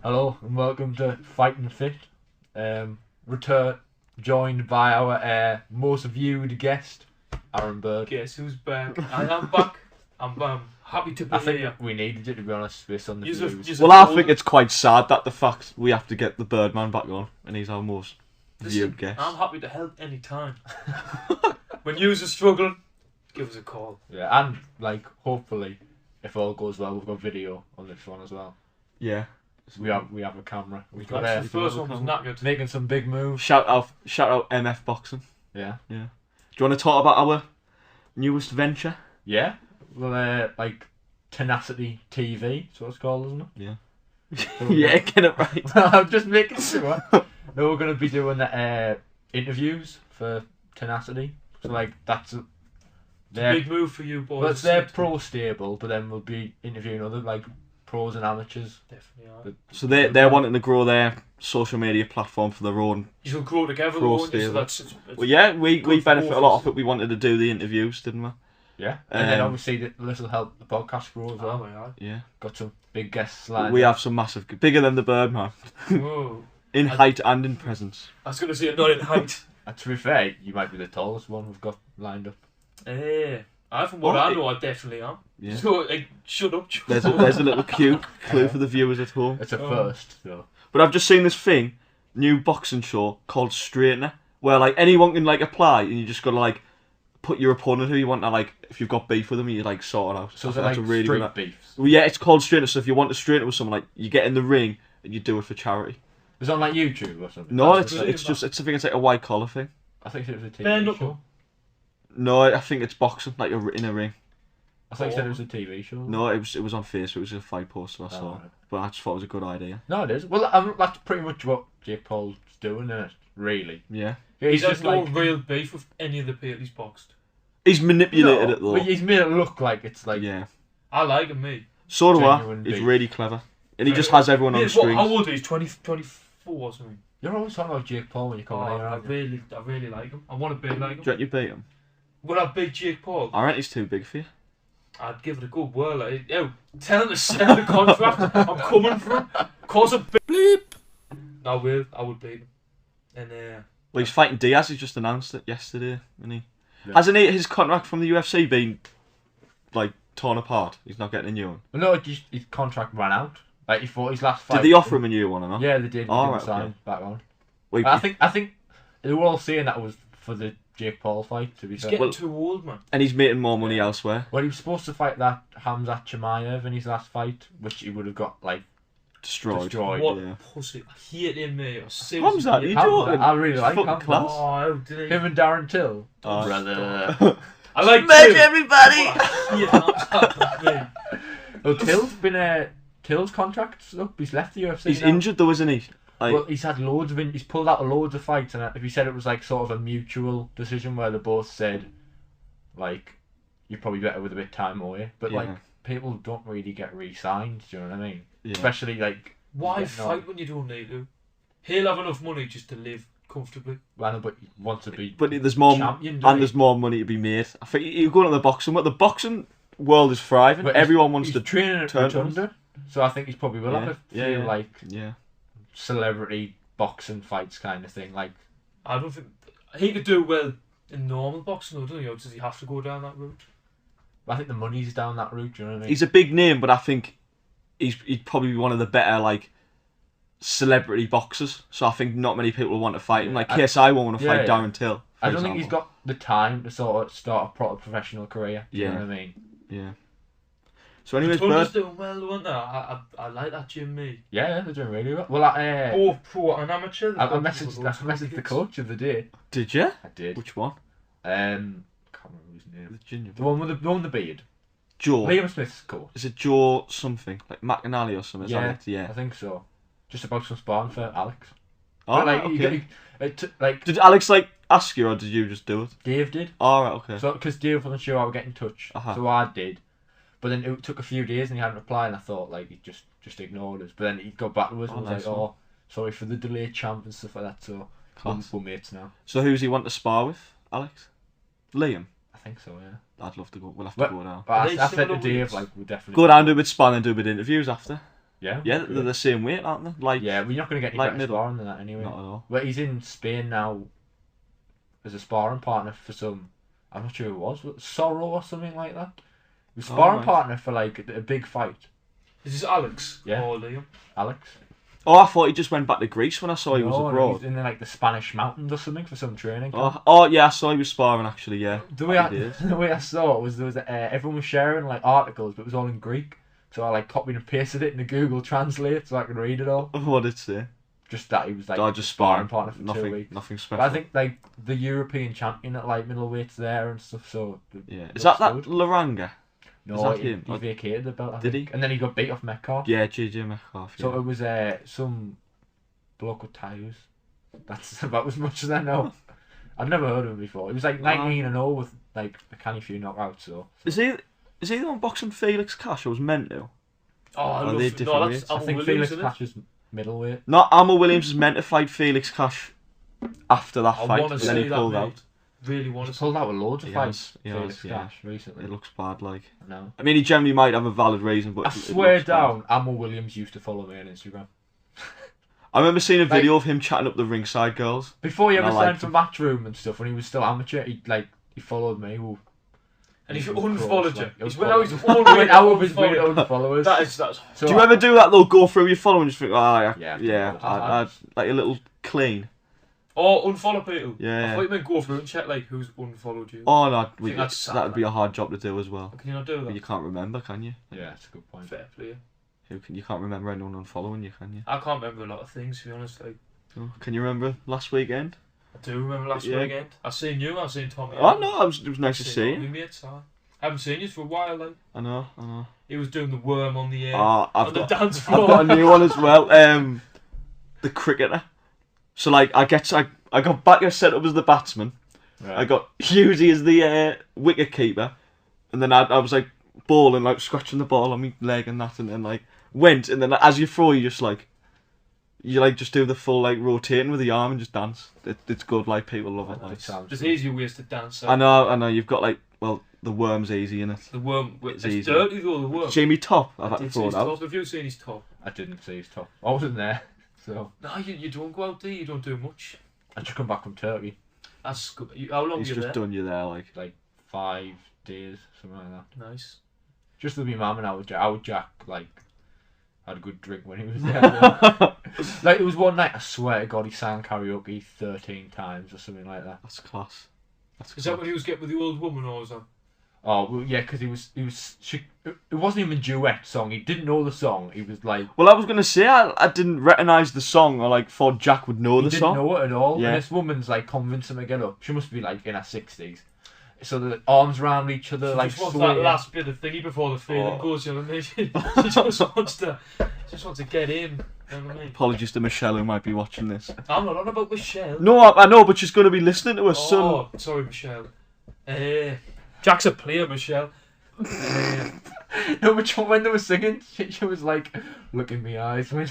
Hello and welcome to Fighting Fit. Return joined by our most viewed guest, Aaron Bird. Guess who's back? I am back. I'm happy to be I think here. we needed it, to be honest, based on the views. Well, I think it's quite sad that the fact we have to get the BIRDMAN back on, and he's our most viewed guest. I'm happy to help any time. When you're struggling, give us a call. Yeah, and like hopefully, if all goes well, we've got video on this one as well. Yeah. We have a camera. We've got The first one was not good. making some big moves. Shout out MF Boxing. Yeah. Yeah. Do you want to talk about our newest venture? Yeah. Well, like Tenacity TV, that's what it's called, isn't it? Yeah. So Yeah, get it right. I'm just making sure. No, we're going to be doing interviews for Tenacity. So like that's Big move for you boys. Well, it's their pro stable, but then we'll be interviewing other like pros and amateurs. Definitely are. So they're wanting to grow their social media platform for their own. You should grow together, Pro won't you? So stable. it's Well, yeah, we good benefit for a lot us. of it. We wanted to do the interviews, didn't we? Yeah, and then Um, obviously this will help the podcast grow as well. Oh, Yeah. Got some big guests lined We up. have some massive, bigger than the BIRDMAN, Whoa. in height and in presence. I was going to say not in height. And to be fair, you might be the tallest one we've got lined up. From what Oh, I know, I definitely am. Yeah. So, shut up. There's a little clue for the viewers at home. It's a Oh. first, so. But I've just seen this thing, new boxing show called Straightener, where like anyone can like apply, and you just gotta like put your opponent who you want to like. If you've got beef with them, you like sort it out. So I it's think like that's a really street good. beefs. Well, yeah, it's called Straightener. So if you want to straighten it with someone, like you get in the ring and you do it for charity. It's on like YouTube or something. No, That's it's brilliant, just I think it's like a white collar thing. I think it was a TV Bare show. knuckle. No, I think it's boxing, like in a ring. I think it was a TV show. No, it was on Facebook. It was a fight poster I saw, right. but I just thought it was a good idea. No, it is. Well, that's pretty much what Jake Paul's doing, isn't it? Really. Yeah, Yeah, He's just had no like real beef with any of the people he's boxed. he's manipulated it though. But he's made it look like it's like Yeah, I like him, me. so do I. Genuine He's beef. really clever, and he just has everyone on the How screen. old is he? 24 or something. You're always talking about Jake Paul when you come Oh, on here. I aren't you? really like him. I want to be like him. Do you reckon you beat him? Would I beat Jake Paul? I reckon he's too big for you. I'd give it a good whirl. Tell him to send the contract. I'm coming for him. Cause a bleep. I would beat him. And Well, he's fighting Diaz. He just announced it yesterday, and he Yeah. hasn't his contract from the UFC been like torn apart. He's not getting a new one. Well, no, his contract ran out. Like he fought his last fight. Did they offer him a new one or not? Yeah, they did. They Oh, didn't right, sign okay. back on. Wait, I think they were all saying that was for the Jake Paul fight. To be he's fair. getting Well- too old, man. and he's making more money elsewhere. Well, he was supposed to fight that Hamzat Chimaev in his last fight, which he would have got like Destroyed. What yeah. pussy. I hate him, mate. I seriously Hamzat, hate you him. joking? I really He's like fucking Hamzat. class. Oh, how did he? Him and Darren Till. Oh, Brother. I like Smash Tim. everybody! Yeah, Well, Till's contract's up. He's left the UFC. He's now. injured though, isn't he? Like, Well, he's had loads of he's pulled out loads of fights, and if he said it was like sort of a mutual decision where they both said, like, you're probably better with a bit of time away. But Yeah. like, people don't really get re-signed. Do you know what I mean? yeah. Especially like, Why Yeah, no. fight when you don't need to? He'll have enough money just to live comfortably. well, but he wants to be But there's more, champion. and doesn't he? there's more money to be made. I think you're going to the boxing. But the boxing world is thriving. But Everyone wants he's to training at turn Rotunda, so I think he's probably will have a few like Yeah. celebrity boxing fights kind of thing. Like, I don't think he could do well in normal boxing, though, doesn't he? Or does he have to go down that route? I think the money's down that route. Do you know what I mean? He's a big name, but I think he'd probably be one of the better like celebrity boxers. So I think not many people will want to fight him. Like KSI won't want to fight yeah. Darren Till. I don't think he's got the time to sort of start a proper professional career. Do you know Yeah. what I mean? Yeah. So anyways, Rotunda's Bird. doing well, weren't they? I like that gym, mate. Yeah, they're doing really well. Well, I Both pro and amateur. messaged the coach of the day. Did you? I did. Which one? Can't remember his name. The junior. The one with the beard. Joe. Liam Smith's coach. Is it Joe something like McAnally or something? Is Yeah, that it? Yeah. I think so. Just about some sparring for Alex. Oh, But, like, okay. like Did Alex like ask you or did you just do it? Dave did. All right. Okay. So because Dave wasn't sure I would get in touch, Uh-huh. so I did. But then it took a few days and he hadn't replied, and I thought like he just ignored us. But then he got back to us and was nice like, one. "Oh, sorry for the delayed champ and stuff like that." So Class. we're mates now. So who's he want to spar with? Alex? Liam? I think so, yeah. I'd love to go. We'll have to Well, go now. But Are I they said to similar Dave, weights? like, we're definitely Go down, do a bit sparring and do a bit interviews after. Yeah. Yeah, they're the same weight, aren't they? Like, Yeah, well, you're not going to get any like better middle. sparring than that anyway. not at all. But he's in Spain now as a sparring partner for some. I'm not sure who it was Sorrow or something like that. He was sparring nice. partner for like a big fight. Is this Alex? Yeah. Or Liam? Alex. Oh, I thought he just went back to Greece when I saw he was No, abroad. he's in like the Spanish mountains or something for some training. Oh, yeah, I saw he was sparring actually. Yeah. The way the way I saw it was there was everyone was sharing like articles, but it was all in Greek. So I like copied and pasted it into Google Translate so I could read it all. What did it say? Just that he was like Just sparring partner for 2 nothing, weeks. nothing But special. I think like the European champion at like middleweights there and stuff. So Yeah. looks Is that good. Laranga? No, is that he him? vacated the belt. I Did think. he? And then he got beat off Metcalf. Yeah, JJ Metcalf. Yeah. So it was some bloke with tattoos. That's about as much as I know. I'd never heard of him before. He was like 19-0 with like a canny few knockouts. So Is he the one boxing Felix Cash? I was meant to. Oh, I Are love they it. different No, weights? that's I Alan think Williams, Felix isn't it? Cash is middleweight. No, Amel Williams was meant to fight Felix Cash after that I fight, want and to then see he that, pulled mate. out. Really want to He's see. pulled out with loads of He fights. has, Felix yeah. Cash recently. It looks bad, like. No. I mean, he generally might have a valid reason, but I it swear looks bad. down, Amel Williams used to follow me on Instagram. I remember seeing a video of him chatting up the ringside girls. Before he And ever I signed liked for him. Matchroom and stuff, when he was still amateur, he followed me. Ooh. And if you He was unfollowed close, you, like, he's he went was out his close. own He way went to out of his way unfollow to you. unfollow us. That's So Do you ever do that though? Go through your follow and just think, Yeah, I'd like a little clean. or unfollow people. Yeah. I thought you meant go through and check like who's unfollowed you. Oh no, think that's sad, that'd be a hard job to do as well. Can you not do But that? you can't remember, can you? Yeah, that's a good point. Fair play. You can't remember anyone unfollowing you, can you? I can't remember a lot of things, to be honest. Like, Oh, can you remember last weekend? I do remember last Yeah. weekend. I seen you. I seen Tommy. Oh no, it was nice to see All you. my mates, I haven't seen you for a while. Like, I know. he was doing the worm on the Ah, on the dance I've floor. got a new one as well. The cricketer. So like, I got Backer set up as the batsman. Right. I got Husey as the wicket keeper, and then I was like bowling, like scratching the ball on my leg and that, and then like went, and then as you throw, you just do the full like rotating with the arm and just dance. It's good, like people love it. Like. It sounds There's good. easier ways to dance. I know. You've got like, well, the worm's easy in it. The worm. It's It's easy. dirty though. The worm. Jamie Top, I've had to Did throw see it his out. top? Have you seen his top? I didn't see his top. I wasn't there, so No, you don't go out there. You don't do much. I just come back from Turkey. That's good. How long He's were you just there? done you there, like. 5 days, something like that. Nice. Just with my mum and our Jack like had a good drink when he was there. Like it was one night, I swear to God, he sang karaoke 13 times or something like that. That's class. Is that when he was getting with the old woman, or was that? Oh well, yeah, because it wasn't even a duet song. He didn't know the song. He was like, Well, I was gonna say I didn't recognise the song, or like thought Jack would know he the didn't song. know it at all. Yeah. And this woman's like convincing him to get up. She must be like in her 60s. So the arms around each other, like Just wants swaying. that last bit of thingy before the feeling Oh. goes. You know what I mean? She just wants to get in. You know what I mean? Apologies to Michelle who might be watching this. I'm not on about Michelle. No, I know, but she's gonna be listening to her son. Oh, sorry, Michelle. Jack's a player, Michelle. No, but when they were singing, she was like, look in my eyes. Like,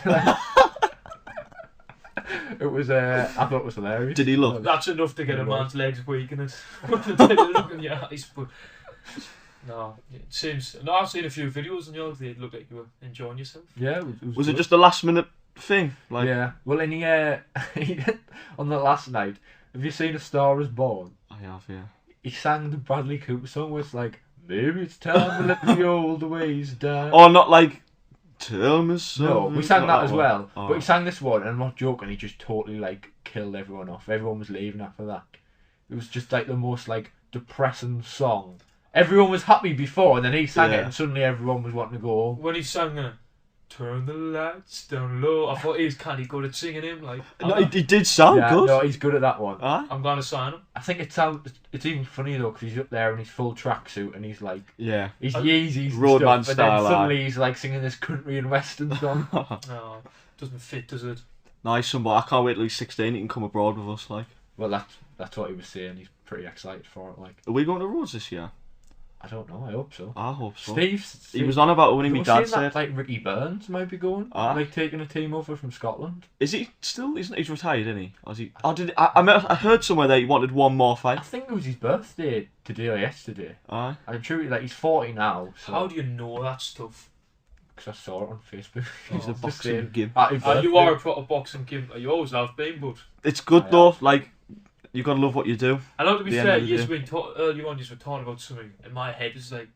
it was, I thought it was hilarious. Did he look? That's enough to get a Yeah, man's legs weak, and it's look in your eyes. But no, it seems. No, I've seen a few videos, and yours they look like you were enjoying yourself. Yeah, Was it good. just a last minute thing? Like, Yeah. Well, in he on the last night, have you seen A Star Is Born? I have, yeah. He sang the Bradley Cooper song where it's like, maybe it's time to let the old ways die. Or not like, tell me something. No, we sang Not that as one. well. Oh. But he sang this one, and I'm not joking, he just totally like killed everyone off. Everyone was leaving after that. It was just like the most like depressing song. Everyone was happy before, and then he sang it, Yeah. and suddenly everyone was wanting to go home. When he sang "Turn the Lights Down Low," I thought he's kind of good at singing him. Like, No, he did sound Yeah, good. no, he's good at that one. Aye? I'm gonna sign him. I think it's even funny though, because he's up there in his full tracksuit, and he's like, Yeah. he's Yeezys and Roadman stuff, style, and then aye. suddenly he's like singing this country and western song. No, doesn't fit, does it? Nice, son, but I can't wait till he's 16. He can come abroad with us, like. Well, that's what he was saying. He's pretty excited for it. Like, Are we going to Rhodes this year? I don't know. I hope so. I hope so. Steve, He was on about when you my were dad saying said. that like Ricky Burns might be going, Ah. like taking a team over from Scotland. Is he still? He's retired, isn't he? Or is he? Oh, I heard somewhere that he wanted one more I fight. think it was his birthday today or yesterday. Aye. I'm sure like he's 40 now. So How do you know that stuff? because I saw it on Facebook. He's a Just boxing saying, gimp. happy You birthday. are a proper boxing gimp. You always have been, but It's good I though. Like, you gotta love what you do. I know to be The end fair, of the you've day. been earlier on. You were talking about something, and my head is like.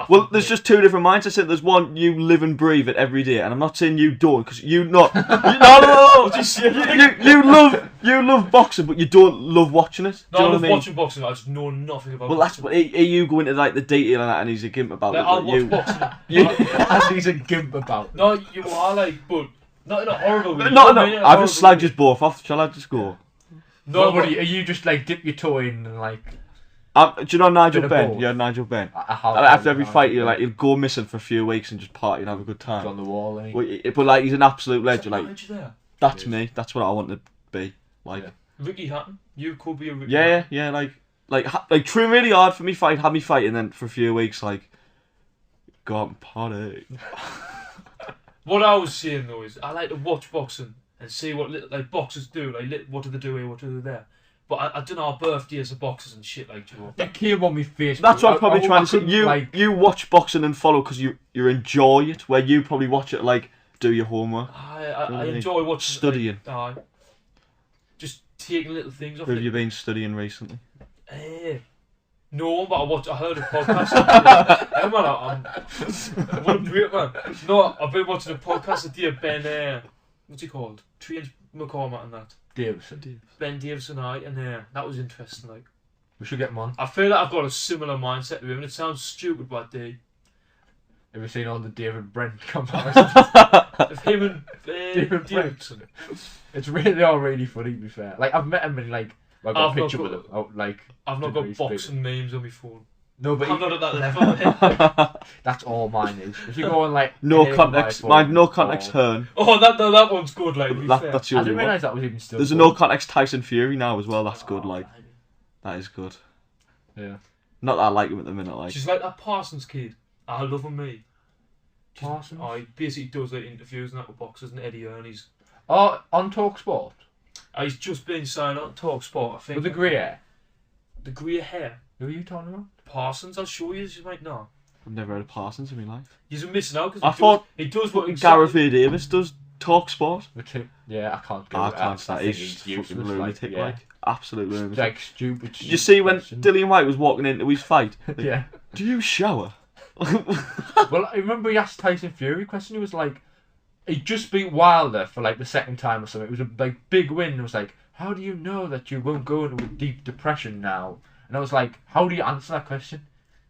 Well, there's just two different minds. I said there's one you live and breathe it every day, and I'm not saying you don't, because you not. No. You love boxing, but you don't love watching it. No, Do you I know love what I mean? watching boxing. I just know nothing about. Well, that's boxing. what you go into like the detail and that, and he's a gimp about Like, it. I'll But watch you, boxing. And he's a gimp about. No, you are like, but not in a horrible way. no, Not in a I just horrible slagged way. us both off. Shall I just go? No, What are you just like dip your toe in and like? Do you know Nigel Bit of Ben? both. Yeah, Nigel Ben. I have After every fight, he'll go missing for a few weeks and just party and have a good He's time. on the wall. And But like, he's an absolute legend. Like, Like, there. that's Yes. me. That's what I want to be. Like, Yeah. Ricky Hatton. You could be a Ricky. yeah, Hatton. yeah, like train really hard for me fight, have me fight, and then for a few weeks, like, go out and party. What I was saying though is, I like to watch boxing and see what like boxers do. Like, what do they do here? What do they there? But I don't know our birthdays of boxers and shit like Joe. It came on me Facebook. That's what I'm probably trying to say. couldn't, like, You watch boxing and follow because you enjoy it, where you probably watch it like do your homework, I enjoy watching. studying. Like, just taking little things off Who have it. you been studying recently? No, but I heard a podcast. Hey, man, what a great man. No, I've been watching a podcast with Ben, what's he called? Trains McCormack and that. Davison. Ben Davison, and that was interesting. Like, We should get him on. I feel like I've got a similar mindset to him, and it sounds stupid, but I do. Have you seen all the David Brent comparisons? If him and David Davidson. It's really all really funny. To be fair, like I've met him and like I got a I've not picture with got- him. Oh, like I've not degrees got bigger. boxing memes on my phone. No, but I'm not at that level. that's all mine is. If you go on like No any of context. my Mine, no phones, context. or- Hearn. Oh, that one's good. Like, to be fair. That's I your didn't one. realise that was even still. There's a good. no context Tyson Fury now as well. That's good. Like, Oh, that is good. Yeah. Not that I like him at the minute. Like, She's like that Parsons kid. I love him, mate. Parsons? Oh, he basically does like interviews and that with boxers and Eddie Hearn. Oh, on Talk Sport He's just been signed on Talk Sport, I think. with the grey hair. The grey hair. Who are you talking about? Parsons, I'll show you. You might know. I've never heard of Parsons in my life. He's missing out I because thought he does what Gareth A. Davis does talk sport. The two. Yeah, I can't. Go I with can't that. stand. think He's useless, fucking lunatic. yeah. Like, absolute lunatic. Like stupid. Did you see when questions. Dillian White was walking into his fight? Like, Yeah. do you shower? Well, I remember he asked Tyson Fury a question. He was like, he just beat Wilder for like the second time or something. It was a like big win. It was like, how do you know that you won't go into a deep depression now? And I was like, how do you answer that question?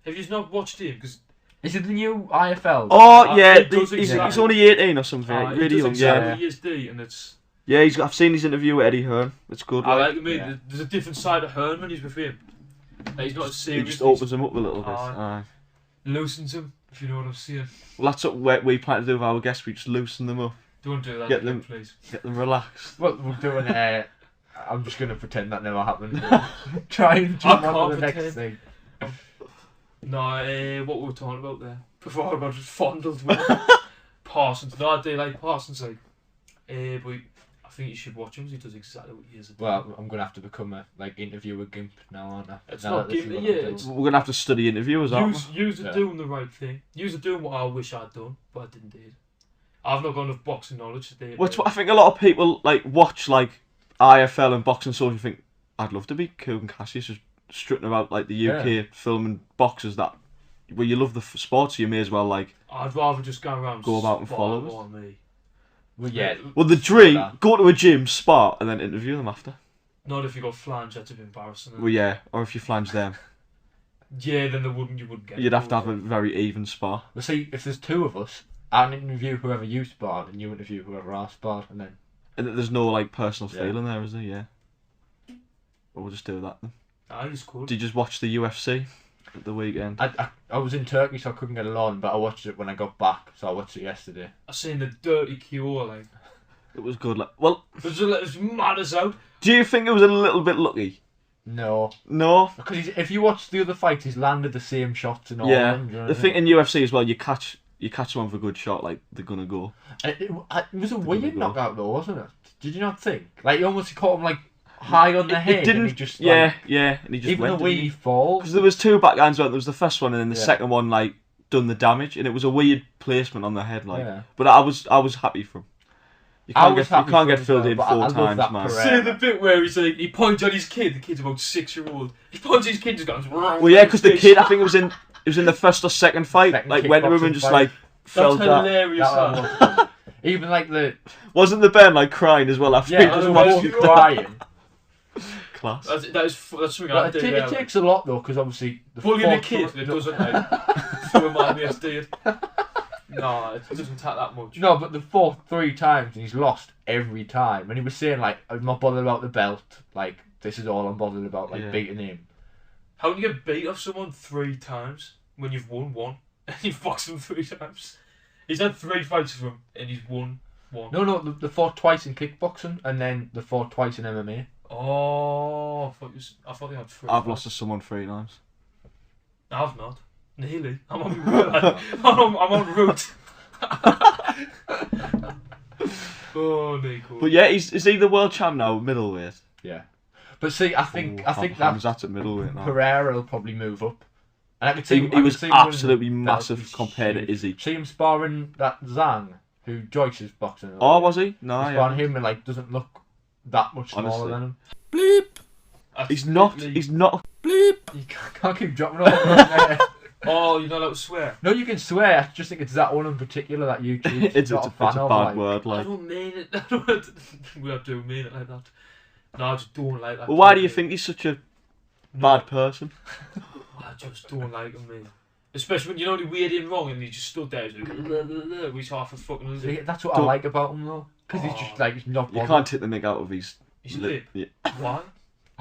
Have you not watched him? Because Is it the new IFL? Oh yeah, He does he's exactly- only 18 or something. Like, really young. Yeah, He is D, and it's. yeah. I've seen his interview with Eddie Hearn. It's good. I Like, like him. yeah. There's a different side of Hearn when he's with him. Like, he's not as he serious. just opens him up a little bit. Aye. Loosens him, if you know what I'm saying. Well, that's what we plan to do with our guests. We just loosen them up, Don't do that, Get again, them- please. get them relaxed. Well, we're doing. I'm just gonna pretend that never happened. Try and jump I on to the can't next pretend. thing. No, what were we talking about there? Before I got just fondled with Parsons. No, I do like Parsons, like. But I think you should watch him 'cause he does exactly what he is. Well, I'm gonna have to become a interviewer gimp now, aren't I? It's Now not that this is gimp, what yeah, I'm doing. it's- We're gonna have to study interviewers, aren't we? Yous are Yeah. doing the right thing. Yous are doing what I wish I'd done, but I didn't do it. I've not got enough boxing knowledge to do it. Which I think a lot of people like watch like IFL and boxing so you think I'd love to be Kugan Cassius just strutting about like the UK filming boxers that where you love the sport so you may as well like I'd rather just go around Go about and spotting follow us. more me. Well, yeah. well the dream go to a gym spar and then interview them after. Not if you got flange, that'd be embarrassing. Well yeah, or if you flange them Yeah, then you wouldn't get you'd it. have to have a very even spar. Well, see, if there's two of us, I'll interview whoever you sparred, and you interview whoever I sparred, and then And there's no like personal Yeah. feeling there, is there? Yeah. Well, we'll just do that then. Ah, he's cool. Did you just watch the UFC at the weekend? I was in Turkey, so I couldn't get along, but I watched it when I got back, so I watched it yesterday. I seen the dirty cure, like. It was good. Like, well, It's mad as out. do you think it was a little bit lucky? No, No. because if you watch the other fights, he's landed the same shots in all Yeah. of them. do you know The what I thing mean? in UFC as well, you catch someone for a good shot, like they're gonna go. It was a gonna weird go. knockout though, wasn't it? Did you not think? Like, he almost caught him like high on the head. It didn't. And he just, yeah, like, yeah, and he just even went. the way he falls. Because there was two backhands. There was the first one, and then the Yeah. second one like done the damage, and it was a weird placement on the head, like. Yeah. But I was happy for him. You I can't was get, you happy can't for get him as filled well, in but I 4 love times, that man. Pereira. See the bit where he's like, he points at his kid. The kid's about 6-year-old. He points at his kid, just goes. Well, yeah, because the kid, I think it was in the first or second fight, Second like when the woman kickboxing just fight. like That's felt that. hilarious. That That was- Even like the Wasn't the Ben like crying as well after he yeah, just the watched both it? crying. Class. That's something But I it, did. it takes a lot though, because obviously the Bullying a fourth- kid that doesn't like throw him out of the No, it doesn't take that much. No, but the fought 3 times and he's lost every time. And he was saying like, I'm not bothered about the belt. Like this is all I'm bothered about. Like Yeah. beating him. How can you get beat off someone 3 times when you've won 1 and you've boxed them 3 times? He's had 3 fights with him and he's won 1. No, they fought twice in kickboxing and then they fought twice in MMA. Oh, I thought they had 3. I've lost to someone 3 times. I've not. Nearly. I'm on I'm on route. Oh, Nico. But yeah, is he the world champ now, middleweight? Yeah. But see, I think Ham's that at middleweight now. Pereira will probably move up. And I could see He was him winning absolutely the belt. massive He's compared to huge. Izzy. See him sparring that Zhang, who Joyce is boxing. Oh, was he? No, He's yeah. sparring him and like doesn't look that much smaller Honestly. than him. Bleep. I He's not. completely- He's not. Bleep. You can't keep dropping all over there. Oh, you're not allowed to swear. No, you can swear. I just think it's that one in particular that YouTube. It's not a a fan bad of, like. word. I Like, don't mean it. We do mean it like that. No, I just don't like that. well, why do you think he's such a bad person? I just don't like him, mate. Especially when you know he weird him wrong and he just stood there, he's half a fucking See, lizard. that's what I Don't- like about him though, because he's just like he's not You bothered. can't take the mick out of his He's lip. lip. Yeah. Why?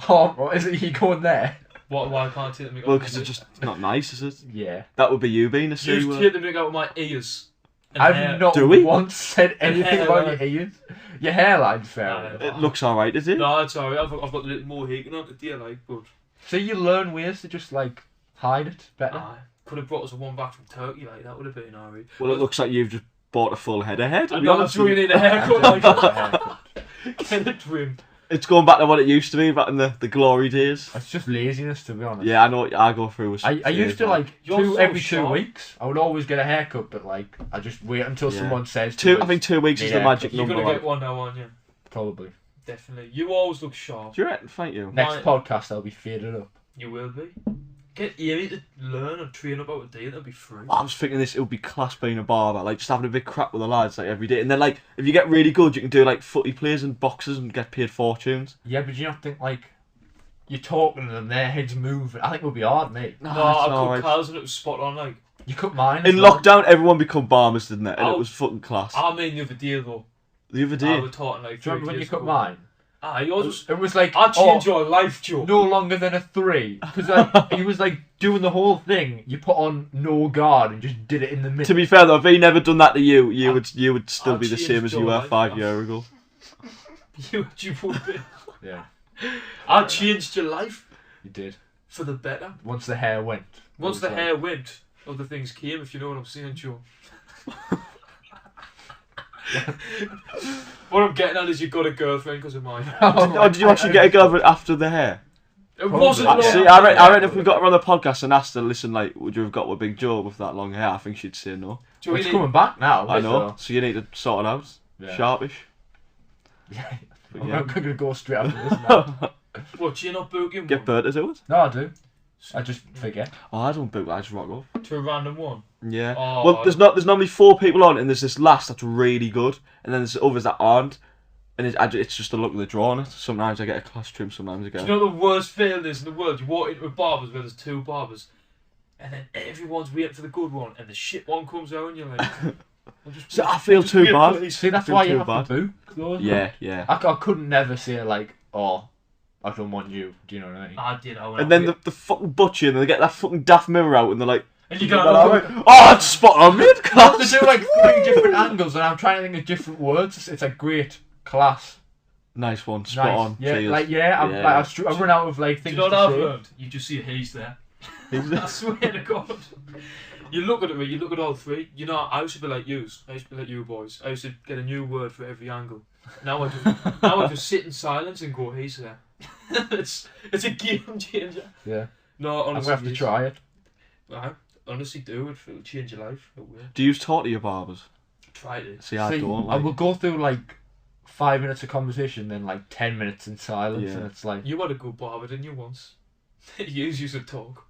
Oh, what, is it you going there? Why can't I take the mick out Well, of because my it's lip? just not nice, is it? Yeah. That would be you being a You used to C take the mick out of my ears. and I've hair. not Do we? once said anything about your ears. Your hairline's fair. Nah, enough. It looks alright, is it? No, it's alright. I've got a little more hating on it, dear, like, but So you learn ways to just like hide it better. I could have brought us a one back from Turkey, like that would have been alright. Well, it looks like you've just bought a full head of hair. To I be know, I'm honest sure you with you. need a haircut, like, Haircut. get it trimmed. It's going back to what it used to be back in the glory days. It's just laziness, to be honest. Yeah, I know. I go through. I used to like You're so every sharp. 2 weeks. I would always get a haircut, but like I just wait until Yeah. someone says two. to I think 2 weeks is the Yeah, magic You're number. gonna Like. get one now, aren't you? probably Definitely. You always look sharp. Do you reckon? Thank you. next Mine- podcast I'll be faded up. You will be. Get Amy to learn and train about a day, that'll be free. I was thinking this. It would be class being a barber, like just having a big crap with the lads like every day, and then like if you get really good, you can do like footy plays and boxes and get paid fortunes. Yeah, but you don't think like you're talking to them, their heads moving. I think it would be hard, mate. No, it's I cut alright. Carl's and it was spot on, like. You cut mine. In as well. lockdown, everyone become barmers, didn't it? And it Oh. was fucking class. I mean the other day though. The other I day, was talking like Do you remember 3 when you years cut ago. mine? Yours It was like I'll change oh, your life, Joe. no longer than a 3 because he was like doing the whole thing. You put on no guard and just did it in the middle. to be fair though, if he never done that to you, you I'll- would still I'll be the change same as you your were life, 5 man. years ago. You would be. Yeah, I changed your life you did. for the better. Once the hair went. Once it the was hair went, other things came, if you know what I'm saying, Joe. What I'm getting at is you got a girlfriend because of mine. Oh, did you actually get a girlfriend after the hair? It wasn't Probably. long. See, I reckon if we got her on the podcast and asked her, listen, like, would you have got with Big Joe with that long hair? I think she'd say no. Joe, Well, you it's need- coming back now. I know. so- So you need to sort it out. Yeah. Sharpish. Yeah. But I'm yeah. not going to go straight after this now. What, you're not booking Get one Bert to do it. No, I do. I just forget. Oh, I don't book. I just rock up. to a random one? Yeah. Oh, Well, there's normally 4 people on, and there's this last that's really good, and then there's others that aren't, and it's just the look of the draw on it. Sometimes I get a class trim, sometimes I Do get. you know what the worst feeling is in the world? You walk into a barbers where there's 2 barbers, and then everyone's waiting for the good one, and the shit one comes out, and you're like, So I feel too bad. See, that's Feel why you too have bad. to book those. Yeah. I couldn't never say like, oh, I don't want you. Do you know what I mean? I did. I went And then the fucking butcher, and they get that fucking daft mirror out, and they're like, and you "Oh, go, it's spot on, mid They class." do like 3 different angles, and I'm trying to think of different words. It's a great class. Nice one, spot Nice. on. Yeah, Cheers. like I'm Yeah. like I run out of like do things you know what to I've say. learned? You just see a haze there. I swear to God. You look at it, you look at all 3. You know, I used to be like yous. I used to be like you boys. I used to get a new word for every angle. Now I just sit in silence and go haze there. it's a game changer. Yeah, No, I'm honestly. gonna have to try it. Right. honestly do. It'll change your life. It will. Do you talk to your barbers? Try it. See, I don't. I Like, will go through like 5 minutes of conversation, then like 10 minutes in silence, Yeah. and it's like, You had a good barber, didn't you, once? You used to talk.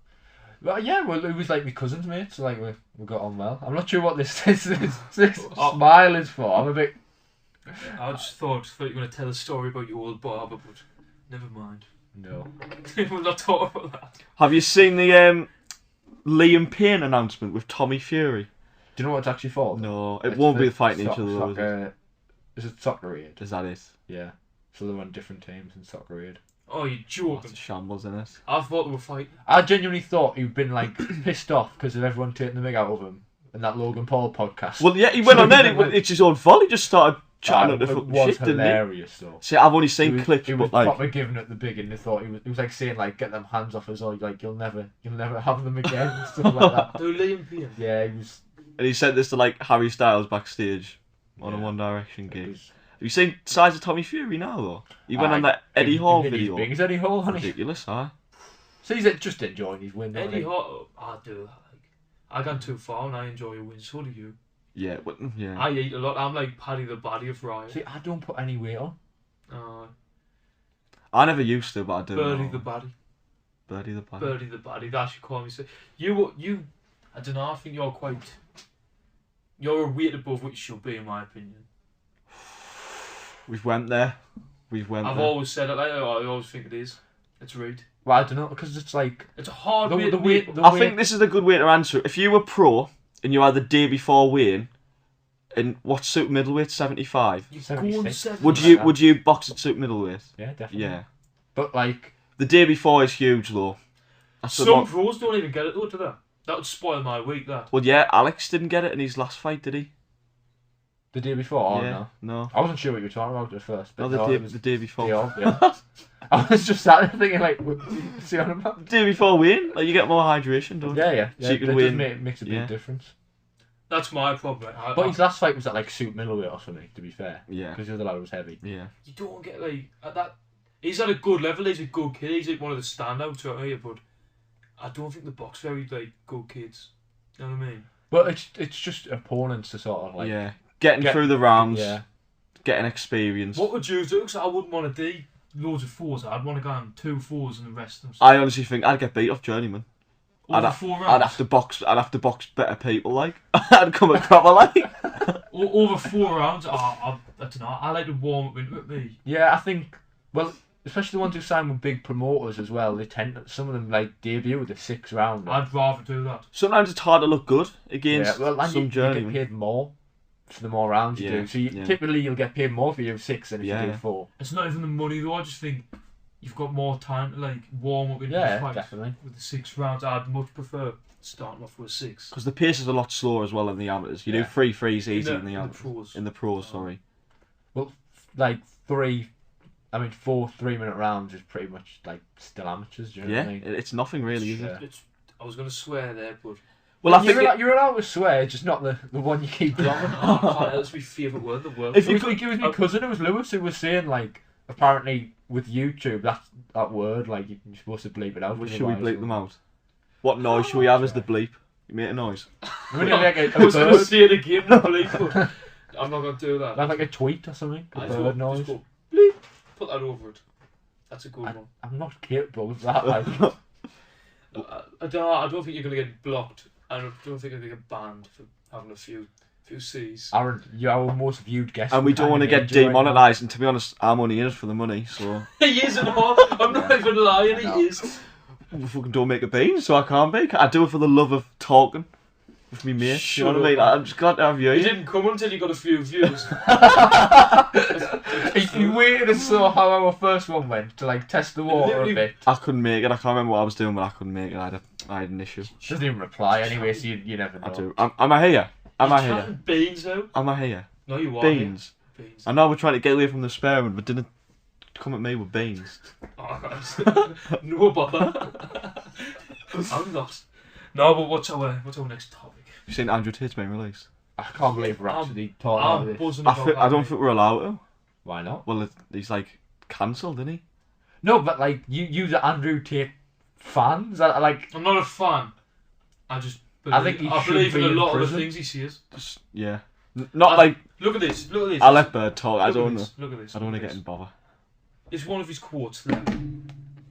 well, yeah, well, it was like my cousin's mate, so like we got on well. I'm not sure what this smile is for. I'm a bit. I just thought you were going to tell a story about your old barber, but never mind. No. We'll not talk about that. have you seen the Liam Payne announcement with Tommy Fury? Do you know what it's actually for? No, it It's won't the be fighting each other. Though, Is it Soccer Aid? is that it? Yeah. So they're on different teams in Soccer Aid. Oh, you're That's joking. a shambles, isn't it? I thought they were fighting. I genuinely thought he'd been like pissed off because of everyone taking the mick out of him in that Logan Paul podcast. Well, yeah, he went on there. It's his own fault. He just started chatting it at the was fucking shit, didn't he? hilarious though. See, I've only seen clips, He was but like, proper giving it the big, and they thought he was like saying like, "Get them hands off us, or like you'll never have them again," and stuff like that. Do Liam Payne. Yeah, he was. and he said this to like Harry Styles backstage on a Yeah. One Direction It gig. was Have you seen size of Tommy Fury now though? He went on that Eddie Hall video. Big as Eddie Hall, honey. Ridiculous, huh? So he's just enjoying his win. Eddie Hall. I do. Like, I gone too far and I enjoy a win. So do you. Yeah, but, yeah. I eat a lot. I'm like Paddy the Baddy of Riot. See, I don't put any weight on. I never used to, but I do. Birdie now. the Baddy. Birdie the Baddy. Birdie the Baddy. That should call me. So you. I don't know. I think you're quite. You're a weight above what you should be, in my opinion. We've went there. I've always said it. Like, I always think it is. It's right. Well, I don't know because it's like It's a hard the, weight. the weight. The I weight, think this is a good way to answer it. If you were pro and you had the day before weighing, and what suit middleweight 75, You 76. go on 7. would you box at suit middleweight? Yeah, definitely. Yeah. But like, The day before is huge though. That's the Some one- pros don't even get it though, do they? That would spoil my week. That. Well, yeah, Alex didn't get it in his last fight, did he? the day before, yeah. no. I wasn't sure what you were talking about at first. But No, no, the it was day before. yeah. I was just sat there thinking like, see what I'm about? The day before weighing, like you get more hydration, don't you? Yeah. So you can it win. makes a big Yeah. difference. That's my problem. But his last fight was at like suit middleweight or something. To be fair, Yeah. because the other lad was heavy. Yeah. You don't get like at that. He's at a good level. He's a good kid. He's like one of the standouts out here. But I don't think the box very like good kids. You know what I mean? But it's just opponents to sort of like yeah. Getting through the rounds, Yeah. getting experience. What would you do? Because I wouldn't want to do loads of fours. I'd want to go on 2 4s and the rest of them. I honestly think I'd get beat off Journeyman. Over 4 rounds. I'd have to box better people. Like I'd come a proper like. Over 4 rounds. I don't know. I like to warm up into it. Me. Yeah, I think. Well, especially the ones who sign with big promoters as well. They tend to, some of them like debut with a 6 rounder. I'd rather do that. Sometimes it's hard to look good against and some you Journeyman. get paid more for the more rounds you Yeah, do. So yeah. typically you'll get paid more for your 6 than if Yeah. you do 4. It's not even the money though. I just think you've got more time to like warm up into the Yeah, fight. definitely. With the 6 rounds, I'd much prefer starting off with a 6. Because the pace is a lot slower as well in the amateurs. You Yeah. do 3-3s easy in the in the amateurs. pros. In the pros, sorry. Like 4 3-minute rounds is pretty much like still amateurs. Do you know Yeah, what I mean? it's nothing really, is it? Yeah. I was going to swear there, but Well, I think you're allowed to swear, just not the one you keep dropping. that's my favourite word in the world. If you It was my cousin, it was Lewis, who was saying like apparently with YouTube that word like you're supposed to bleep it out. should we otherwise bleep them out? What noise should we have as the bleep? You make a noise. When you make I was going to bird, say it again, I believe, but I'm not going to do that. that's like a tweet or something. A I bird noise. just go, bleep, put that over it. That's a good one. I'm not capable of that. Like. I don't think you're going to get blocked. I don't think you're going to get banned for having a few C's. Aaron, you're our most viewed guest. And we don't want to get demonetised. And to be honest, I'm only in it for the money, so He is and all. I'm not even lying, he is. we fucking don't make a bean, so I can't make it. I do it for the love of talking with me mates. You know what I mean? Shut up. I'm just glad to have you He here. didn't come until he got a few views. He waited and saw how our first one went to like test the water a Literally- bit. I couldn't make it. I can't remember what I was doing, but I couldn't make it. I had an issue. Doesn't even reply anyway, so you never know. I do. Am I here? Am I You're here? chatting beans now. Am I here? No, you are. Beans. mate. Beans. I know we're trying to get away from the spare one, but didn't come at me with beans. Oh, guys. No bother. I'm not. No, but what's our next topic? You seen Andrew Tate's been released? I can't believe we're actually talking I'm about this. buzzing I, about I that, don't mate. think we're allowed to. Why not? Well, he's like cancelled, isn't he? No, but like you the Andrew Tate fans, like I'm not a fan. I just I think he I should believe be in a in lot of the prison. things he says. Just, yeah. Not like, Look at this. Look at this. I'll let Bird talk. I Look at don't know. this, Look at this. I don't want to look get at in bother. this. It's one of his quotes there.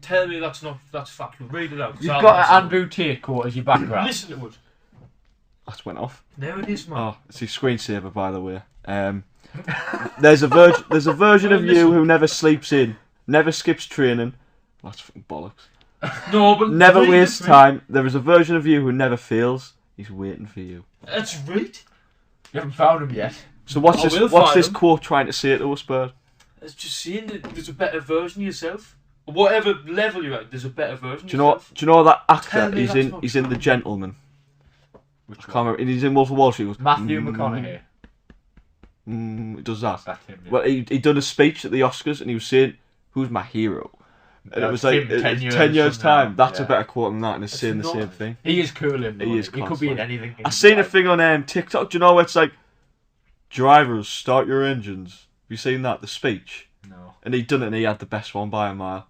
Tell me that's factual. Read it out. 'cause You've I'll got listen an to Andrew Tate quote as your it. background. Listen to it. That went off. There it is, man. Oh, it's his screensaver, by the way. There's a version of you who never sleeps in, never skips training. That's fucking bollocks. No, but Never read wastes it, time. There is a version of you who never fails. He's waiting for you. That's right. You haven't found him yet. So what's I this? will What's find this him. quote trying to say to us, Bird? It's just saying that there's a better version of yourself. Whatever level you're at, there's a better version. Do you know? of yourself. Do you know that actor? Tell me He's that's in. not He's in true. The Gentleman. Which I can't one? remember. And he's in Wolf of Wall Street. He goes, Matthew McConaughey. He does that. That's him. Yeah. Well, he done a speech at the Oscars and he was saying, "Who's my hero?" And it was like him 10 10 years from time. now. That's Yeah. a better quote than that, and it's It's saying the not. same thing. He is cool in He is He could class, be in like. anything. I seen a thing on TikTok. Do you know where it's like, drivers start your engines? Have you seen that? The speech, No. and he done it, and he had the best one by a mile.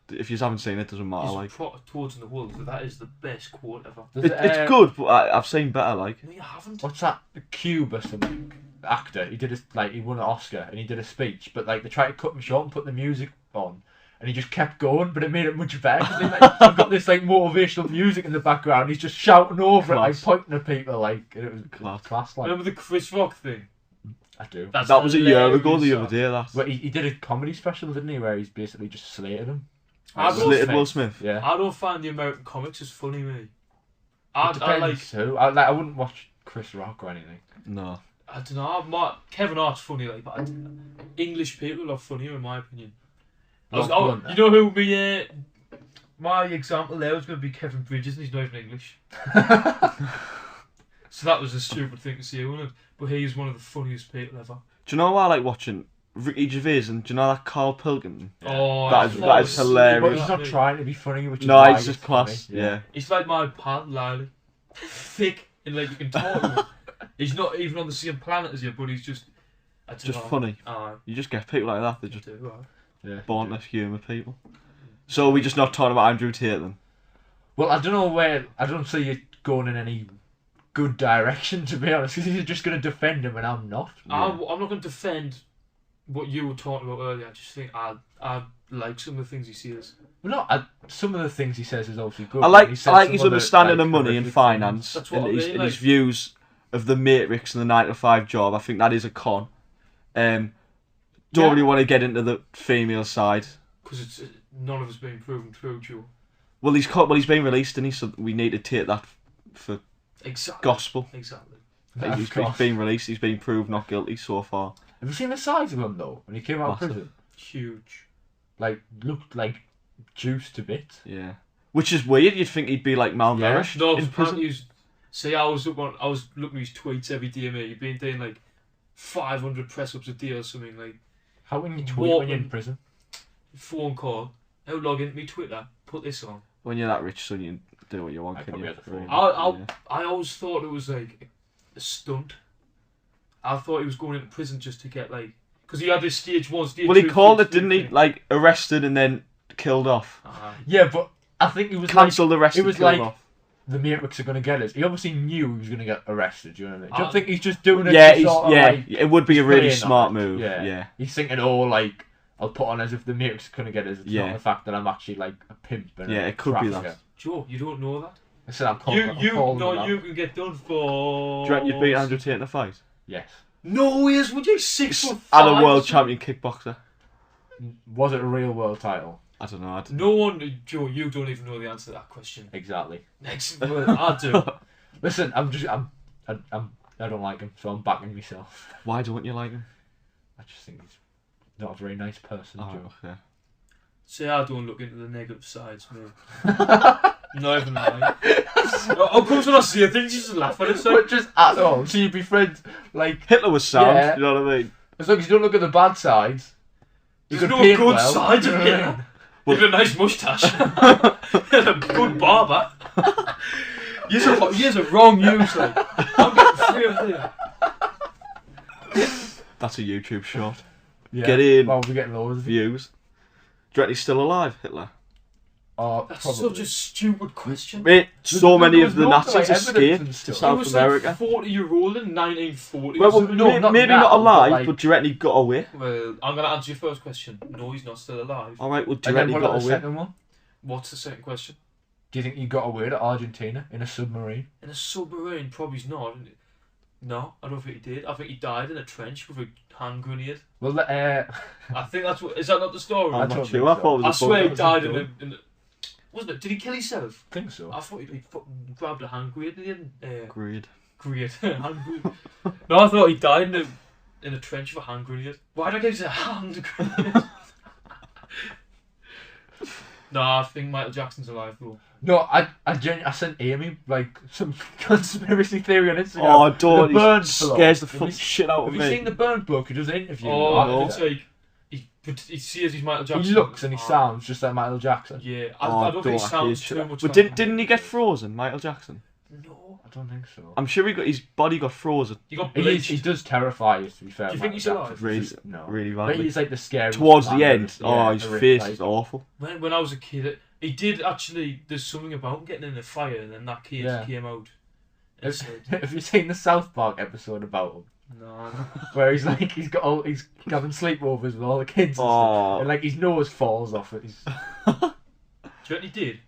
If you haven't seen it, doesn't matter. He's Like towards the world, but that is the best quote ever. it's good, but I've seen better. Like No, you haven't. What's that? The Cube or something. The actor. He did he won an Oscar and he did a speech, but like they tried to cut him short and put the music on, and he just kept going, but it made it much better. 'Cause I've got this like motivational music in the background. He's just shouting over it, like Class. pointing at people, like and it was Class. class. Like Remember the Chris Rock thing? I do. That's that was a year hilarious, ago. The that. other day, that But he did a comedy special, didn't he, where he's basically just slated him. I don't slated think- Will Smith. Yeah. I don't find the American comics as funny, mate. It I depends like. who. I wouldn't watch Chris Rock or anything. No, I don't know. Kevin Hart's funny, like, but English people are funnier in my opinion. Rock Blunt, You know who my example there was going to be Kevin Bridges, and he's not even English. So that was a stupid thing to say, wasn't it? But he is one of the funniest people ever. do you know what I like watching? Ricky Gervais, and do you know that Carl Pilkington? Oh, That is was hilarious. But stupid, he's not mate. trying to be funny, which is No, why he's just it's funny. class. Yeah. He's like my pal, Lily. Thick, and like you can talk to him. He's not even on the same planet as you, but he's just. I don't Just know. funny. Aye, You just get people like that. They're I just do, aye. Yeah. born to humour people. So we're just not talking about Andrew Tate then. Well, I don't know where. I don't see it going in any good direction, to be honest, because you're just going to defend him, and I'm not. I'm not going to defend what you were talking about earlier. I just think I like some of the things he says. Well, no, some of the things he says is obviously good. I but like he said I like some his other, understanding like, of money and horrific finance, That's what and I his, mean, and his like- views of the Matrix and the 9 to 5 job. I think that is a con. Don't Yeah. really want to get into the female side. Because it's none of it's been proven true, Joe. Well, he's been released, and so we need to take that for Exactly. gospel. Exactly. things. He's Of course. been released. He's been proved not guilty so far. Have you seen the size of him though? When he came out of Massive. prison, Huge. like looked like juice to bits. Yeah, which is weird. You'd think he'd be like malnourished No, in prison. see, I was looking at his tweets every day, mate. He'd been doing like 500 press ups a day or something. Like How can you tweet when you're in Walkman. prison? phone call. Now log into me Twitter. Put this on. When you're that rich, son, you do what you want. I Can probably you? had the phone. Yeah. I always thought it was like a stunt. I thought he was going into prison just to get like, because he had this stage 1, stage 2. Well, he called stage it, didn't 3 he? thing. Like arrested and then killed off. Yeah, but I think it was Cancelled, arrested, it was killed like- off. the Matrix are going to get us. He obviously knew he was going to get arrested. Do you know what I mean? Do you I- think he's just doing it? Yeah, to sort of, like, it would be a really playing on smart it? move. Yeah. Yeah. He's thinking, oh, like I'll put on as if the Matrix are going to get us. It's Yeah. not the fact that I'm actually like a pimp. And Yeah, a it could be trafficker. that. Joe, you don't know that. I said I'm calling. I'm calling him out. You can get done for. Do you reckon you'd beat Andrew Tate in a fight? Yes. No ways, would you? 6'5". And a world champion kickboxer. Was it a real world title? I don't know. No one, Joe. You don't even know the answer to that question. Exactly. Next, I do. Listen, I don't like him, so I'm backing myself. Why don't you like him? I just think he's not a very nice person, Oh, Joe. okay. See, I don't look into the negative sides, mate. Not even lying. Of course, when I see things, you just laugh at it. So But just at all, so you'd be friends, like, Hitler was sound. Yeah. You know what I mean? as long as you don't look at the bad sides. You there's can no paint good well. sides of You know what I it. mean? With a nice moustache. And a good barber. Here's a wrong use, like. I'm getting 3 of them. That's a YouTube short. Yeah. Get in. Well, we're getting loads of Views. Do you reckon he's still alive, Hitler? That's probably. such a stupid question. Mate, so many there of was the no, Nazis like, evidence escaped and to stuff. He South was America. like 40-year-old in 1940. Well, No, not maybe now, not but, alive, like- but do you reckon he got away? Well, I'm going to answer your first question. No, he's not still alive. Alright, well, do And you then reckon he what got about the away? second one? What's the second question? Do you think he got away to Argentina in a submarine? In a submarine, probably not. No, I don't think he did. I think he died in a trench with a hand grenade. Well, I think that's what. Is that not the story? I'm I not don't sure. think I so. thought it I was a swear he bunker. died in a. Wasn't it? Did he kill himself? I think so. I thought he fucking grabbed a hand grenade and he didn't. Agreed. Grenade. Hand grenade. No, I thought he died in a trench with a hand grenade. Why did I give you a hand grenade? No, I think Michael Jackson's alive, bro. No, I sent Amy like some conspiracy theory on Instagram. Oh, don't. The burned He bloke. scares the Have fucking you- shit out of Have you me. seen the burned bloke who does an interview? Oh, no. it's like he sees he's Michael Jackson. He looks and he Oh, sounds just like Michael Jackson. Yeah, Oh, I don't think he I sounds hate too shit. much. But like didn't he get frozen, Michael Jackson? No, I don't think so. I'm sure his body got frozen. he got He bleached. does terrify you, to be fair. Do you think Michael he's alive? Jackson. Really, Just- no. really But badly. he's like the scariest. Towards man the ever. end, Yeah, his really, face like- is awful. When I was a kid, he did actually. There's something about him getting in a fire, and then that kid Yeah. came out. And Have, said, have you seen the South Park episode about him? no, Where he's like, he's having sleepovers with all the kids and stuff. Oh, And like his nose falls off it. He's, do you reckon he did?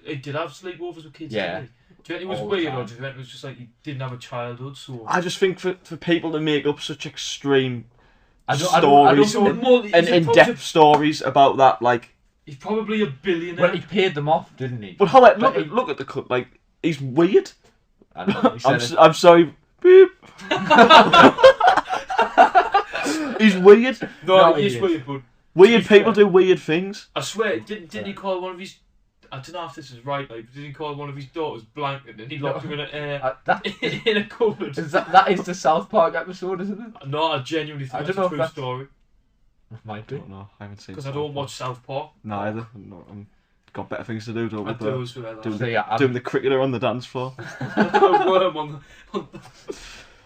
He did have sleepovers with kids? Yeah. Didn't he? Do you reckon it was All the weird, time. or do you reckon it was just like he didn't have a childhood? So I just think for people to make up such extreme I don't stories know. and in-depth stories about that, like. He's probably a billionaire. Well, he paid them off, didn't he? But how? Look, But he- look at the cut. Like, he's weird. I don't know. He said it. I'm sorry. Beep. He's weird. no, No, he he is is. weird, but Weird To be people fair- do weird things. I swear, didn't he call one of his? I don't know if this is right, like, but did he call one of his daughters blanket and he locked him in That in a cupboard? that is the South Park episode, isn't it? No, I genuinely think I that's don't know a if true that's- story Might I be. don't know. I haven't seen. because I South don't Park. watch South Park. Neither. I'm got better things to do. Don't I we? do as well. Do So yeah, Doing the cricketer on the dance floor. Worm on the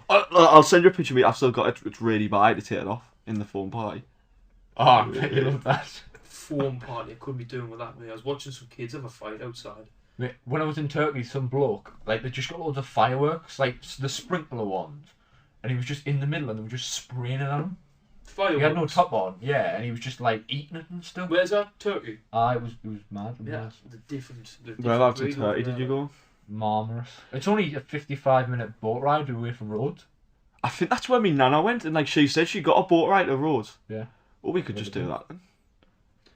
I'll send you a picture of me. I've still got it. It's really bad to take it off in the phone party. oh, I bet you love that. foam party. I couldn't be doing with that, mate. I was watching some kids have a fight outside. Mate, when I was in Turkey, some bloke, like, they just got loads of fireworks, like the sprinkler ones, and he was just in the middle and they were just spraying it at him. Fireworks. He had no top on, yeah, and he was just like eating it and stuff. Where's that? Turkey. It was mad. It Yeah. was The different. Whereabouts in Turkey did you go? marvellous. It's only a 55-minute boat ride away from Rhodes. I think that's where my nana went, and like she said, she got a boat ride to Rhodes. Yeah. Well, we could just do that then.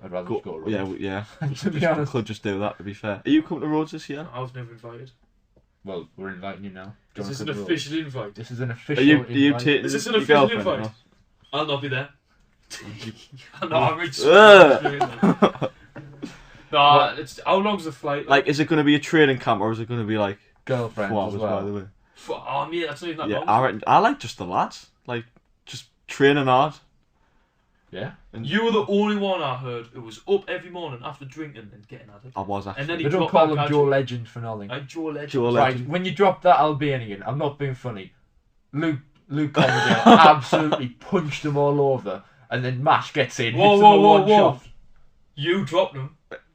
I'd rather Go, just go to Rhodes. yeah, yeah. to be We honest. could just do that. To be fair, are you coming to Rhodes this year? I was never invited. Well, we're inviting you now. Do you Is this wanna an come to Rhodes? official invite? This is an Are official you invite. taking Is this an your official girlfriend or invite? not? I'll not be there. No, I'm rich. Ugh. No, it's how long's the flight? Like, is it going to be a training camp or is it going to be like Girlfriend 4 as hours well. by the way? Oh, mate, that's not even that Yeah, long. I like just the lads. Like, just training hard. Yeah. You were the only one I heard who was up every morning after drinking and getting at it. I was actually. And then he They don't dropped call that him gadget. Joe Legend for nothing. Like Joe Legend. Joe Right, Legend. when you drop that Albanian, I'm not being funny. Luke Coverdale absolutely punched them all over, and then Mash gets in, Whoa, hits whoa, them whoa, one whoa. shot. You dropped him.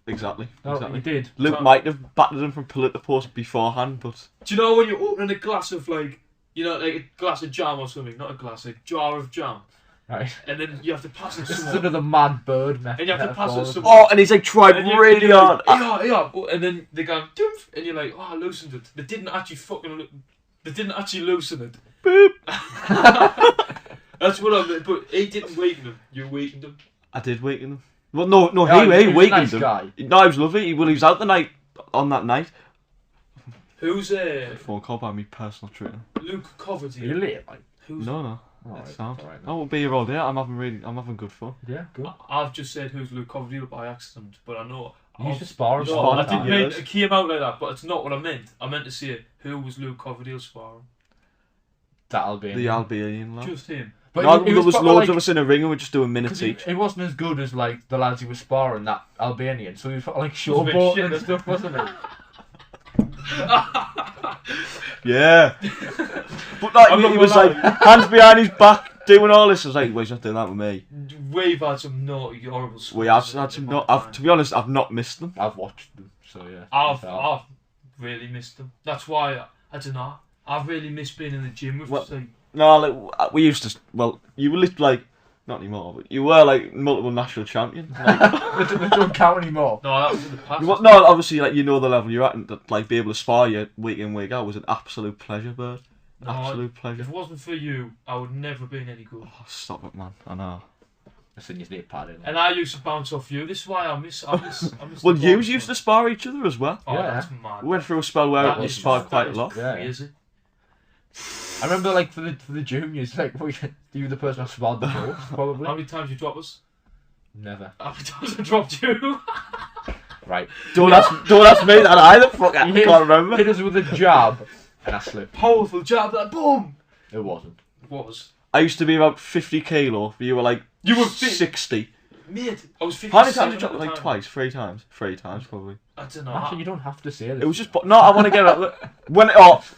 Exactly. No, exactly. he did. Luke might have battered him from pillar to post beforehand, but Do you know when you're opening a glass of like, you know, like a glass of jam or something, not a glass, a jar of jam, Right. and then you have to pass it to This is someone. another mad bird method. And you have to pass it to someone. oh, and he's like tried And really you're hard. like, yeah, and then they go, doof, and you're like, oh, I loosened it. They didn't actually they didn't actually loosen it. Boop. That's what I meant, but he didn't waken him. You wakened him. I did waken him. Well, no, Yeah, he he was a wakened nice him. guy. No, he was lovely. He was out the night on that night. Who's Phone call by me personal trainer. Luke Are you Coverdale? late, like? Who's No. Alright, Sound. alright I then. won't be here all day. I'm having good fun. Yeah, good. I've just said who's Luke Coverdale by accident, but I know. You used to spar him No, all I the didn't time. mean it came out like that, but it's not what I meant. I meant to say who was Luke Coverdale sparring. That Albanian. The Albanian lad. Just him. But No, he there was proper, loads like, of us in a ring and we're just doing minutes 'cause he, each. he wasn't as good as like the lads he was sparring, that Albanian. So he was like was a bit showboating shit, and wasn't stuff, wasn't he? Yeah. But like, I'm not he was gonna like hands behind his back, doing all this, I was like, well, he's not doing that with me. We've had some naughty, horrible. We have had some. To be honest, I've not missed them. I've watched them, so yeah. I've really missed them. That's why I don't know. I've really missed being in the gym with. Well, no, like we used to. Well, you were like not anymore, but you were like multiple national champion. Like, they don't count anymore. No, that was in the past. no, obviously, like you know the level you're at, and like be able to spar you week in week out was an absolute pleasure, Bird. No, Absolute pleasure. If it wasn't for you, I would never have been any good. Oh, stop it, man. I know. I think you need a pad in. And I used to bounce off you. This is why I miss. Well, you used to spar each other as well. Oh, Yeah. that's mad. We went through a spell where we sparred quite a lot. Yeah. Crazy. I remember, like, for the juniors, like, you were the person I sparred the most, probably. How many times you dropped us? Never. How many times I dropped you? Right. Don't ask me that either. Fuck, I can't remember. Hit us with a jab, and I slipped. Powerful jab, like boom. It wasn't. Was. I used to be about 50 kilo, but you were like You were 60. Mate, I was 57. How many times did you drop? Like twice, 3 times? 3 times, probably. I don't know. Actually, you don't have to say this. It was just... No, I want to get it.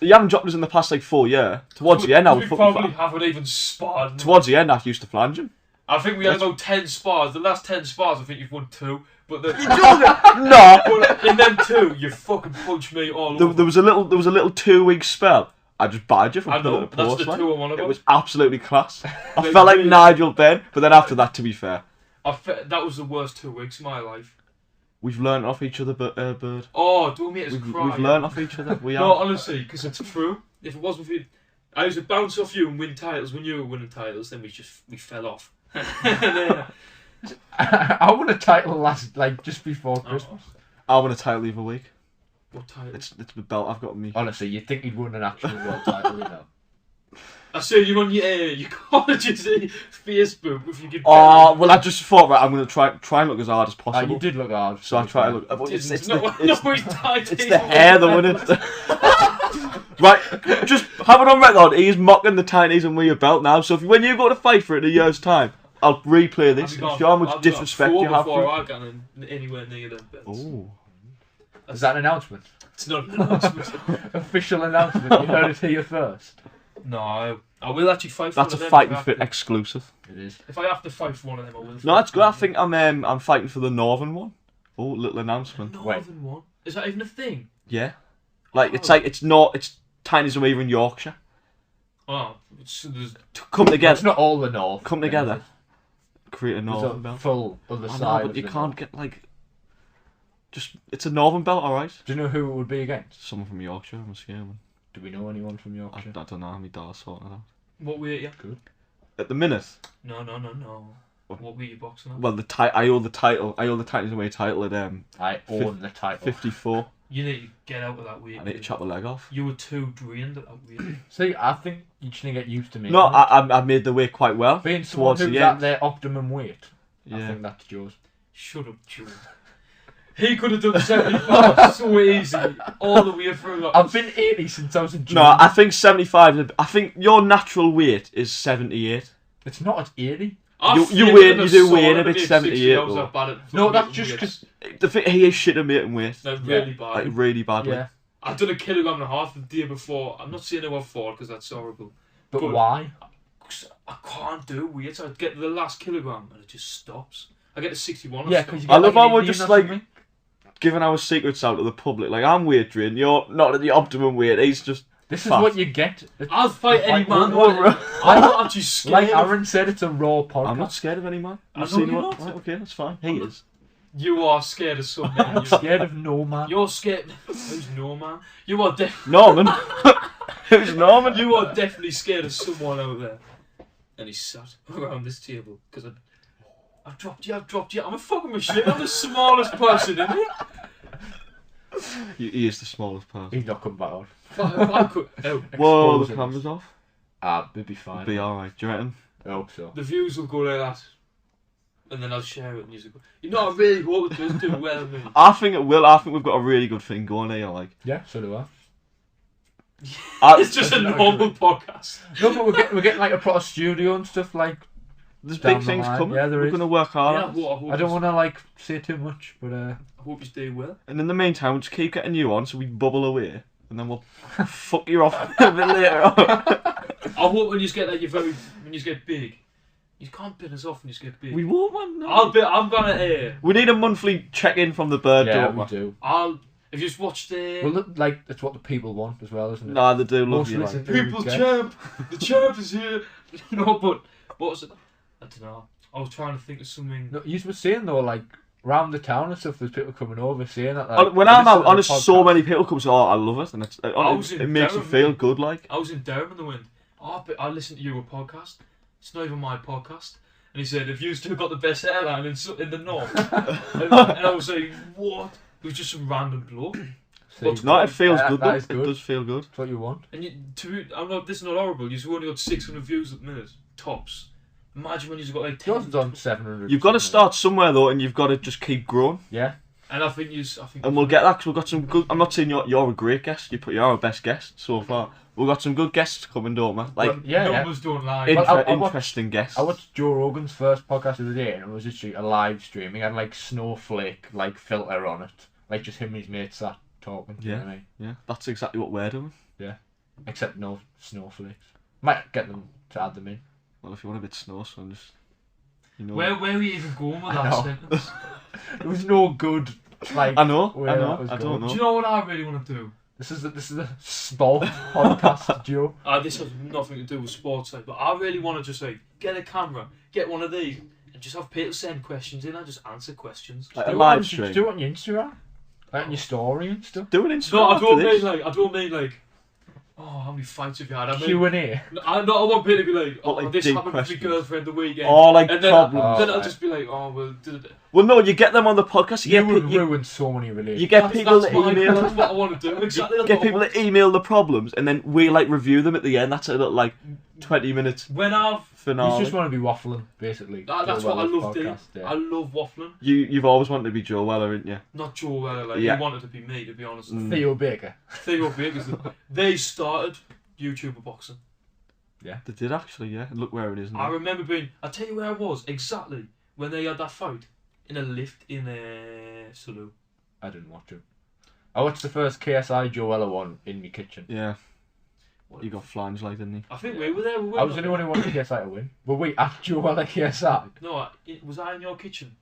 You haven't dropped us in the past, like, 4 years. Towards the end, I we would probably haven't even sparred. Towards the end, I used to flange him. I think we had about 10 spars. The last 10 spars, I think you've won 2. But the, No! but in them 2, you fucking punched me all over. There was a little 2-week spell. I just battered you from I pillar know, to that's post. the like. 2 I want It about. was absolutely class. I Like, felt like really- Nigel Benn, but then after that, to be fair, That was the worst 2 weeks of my life. we've learnt off each other, Bird. Oh, don't make us cry. We've learnt off each other. We No, have. honestly, because it's true. If it wasn't for you, I used to bounce off you and win titles when you were winning titles. Then we fell off. I won a title just before Christmas. I won a title either week. What title? It's the belt I've got on me. Honestly, you'd think he'd won an actual world title, you know. I see you on your college's Facebook if you give. Oh, well, I just thought, right, I'm going to try and look as hard as You possible. did look hard. So I try to look. It's It's the the hair, though, isn't it? Right, just have it on record. He's mocking the tinies and wear your belt now. So when you go to fight for it in a year's time, I'll replay this and show how much disrespect you have for it. I got anywhere near them belts. Oh. Is that an announcement? It's not an announcement. Official announcement. You heard it here first. No, I will actually fight for That's a one of them. fighting fit exclusive. It is. If I have to fight for one of them, I will. No, that's good. I think I'm fighting for the northern one. Oh, little announcement. Northern one. Is that even a thing? Yeah. It's tinies are either in Yorkshire. Oh, there's Come together. It's not all the north. Come together. Create a There's northern a belt. full other I know, side. but of you the can't north. get like. It's a northern belt, alright. Do you know who it would be against? Someone from Yorkshire, I'm assuming. Do we know anyone from I Yorkshire? don't know how many dollars sorting it out. what weight? Yeah. Good. At the minute, No. What weight you boxing at? well, I owe the titles away title at I own the title. 54. You need to get out of that weight. I need to chop the leg off. You were too drained at that weight. See, I think you just need to get used to me. No, I made the weight quite well. Being someone towards the who's at end. their optimum weight, I Yeah. think that's yours. Shut up, Joe. He could have done 75 so easy all the way through. Like, I've been 80 since I was a junior. No, I think 75. I think your natural weight is 78. It's not at 80. You do weigh in a bit 78 though. No, that's just because... The thing, he is shit at weight. They're really bad. Like really badly. Yeah. I've done 1.5 kilograms the day before. I'm not saying who I've fought because that's horrible. But But- why? 'Cause I can't do weights. I get to the last kilogram and it just stops. I get to 61. Yeah, and because stop. you I get love like how an we're Indian just or like something. giving our secrets out to the public. Like, I'm weight drained, you're not at the optimum weight. He's just This is fat. what you get. I'll fight any Like, man. what- I'm not actually scared. Like of- Aaron said, it's a raw podcast. I'm not scared of any man. I You've know seen you're what? not. Right, okay, that's fine. He I'm not- is. You are scared of some men. I'm scared of no man. You're scared. Who's no man? You are Norman. Who's Norman? You are definitely scared of someone out there. And he's sat around this table because I've dropped you. I'm a fucking machine. I'm the smallest person in it. He is the smallest person. He's not come back on. If I could, Whoa, the Exposing camera's off. It'd be fine. Be alright. Do you reckon? I hope so. the views will go like that. And then I'll share it and you go, you know, I really hope it does do well. I mean. I think it will. I think we've got a really good thing going here. Like, Yeah, so do I. It's just a normal podcast. No, but we're getting like a proper studio and stuff. Like, there's Down big the things line. coming. Yeah, there We're is. gonna work hard. Yeah, on it. well, I hope I don't you- want to like say too much, but I hope you do well. And in the meantime, we'll just keep getting you on, so we bubble away, and then we'll fuck you off a bit later on. I hope when you get that, you're very when you get big. You can't bin us off when you get big. We won't, man. No. I'm gonna. We need a monthly check-in from the bird, Yeah, don't we we? do. If you just watched the. Well, look, like that's what the people want as well, isn't it? Nah, they do love Most you. Like. listeners- People's champ! The champ is here! No, but. What was it? I don't know. I was trying to think of something. No, you were saying though, like round the town and stuff, there's people coming over saying that. Like, When I'm listen out, to the honestly, so podcast. many people come say, "Oh, I love it," and was it in makes you Durham, feel mate. good. Like, I was in Durham in the wind. Oh, but I listened to your podcast. It's not even my podcast. And he said, "Have you still got the best airline in the north?" and I was like, "What?" It was just some random bloke. See, no, it feels that- good. that Though. is good. It does feel good. That's what you want. And this is not horrible. You've only got 600 views at the minute, tops. Imagine when you've got like 10. Yours on 700. You've got to start somewhere though, and you've got to just keep growing. Yeah. And I think And we'll get that because we've got some good. I'm not saying you're a great guest. You're our best guest so far. We've got some good guests coming, don't we? Like Well, yeah. numbers don't lie. Well, I watched- interesting guests. I watched Joe Rogan's first podcast of the day, and it was literally a live stream. He had like snowflake like filter on it, like just him and his mates sat talking. You know what I mean? Yeah, that's exactly what we're doing. Except no snowflakes. Might get them to add them in. Well, if you want a bit of snow, so just you know. Where are we even going with I that know. sentence? There was no good. Like I know. where I that know. was I going. don't know. Do you know what I really want to do? This is a small podcast, Joe. This has nothing to do with sports, but I really want to just like get a camera, get one of these, and just have people send questions in. I just answer questions. Like a Do it live on- stream. Do it on your Instagram, like on your story and stuff. Do an Instagram. No, I after don't this. mean like. Oh, how many fights have you had? I mean, Q&A. I want people to be like, What, oh, like this deep happened with questions? my girlfriend the weekend. Or like and then, problems. then I'll right. just be like, oh well. Well, no, you get them on the podcast. You You get, would you, ruin so many relationships. you get people to email. That's what I want to do. Exactly. That's Get what I people want. to email the problems, and then we like review them at the end. That's a little like 20 minutes When I've. You finale. just want to be waffling, basically. That's Joe what I Weller's love doing. podcast, yeah. I love waffling. You've always wanted to be Joe Weller, haven't you? Not Joe Weller. Like Yeah. he wanted to be me, to be honest. Mm. Theo Baker. Theo Baker's they started YouTuber boxing. They did actually, yeah. And look where it is now. I remember being. I tell you where I was exactly when they had that fight in a lift in a saloon. I didn't watch it. I watched the first KSI Joe Weller one in my kitchen. Yeah. He got flanged like, didn't he? I think we were there. I was the only one who wanted KSI to win. Were we at Joe Weller KSI? No, was I in your kitchen?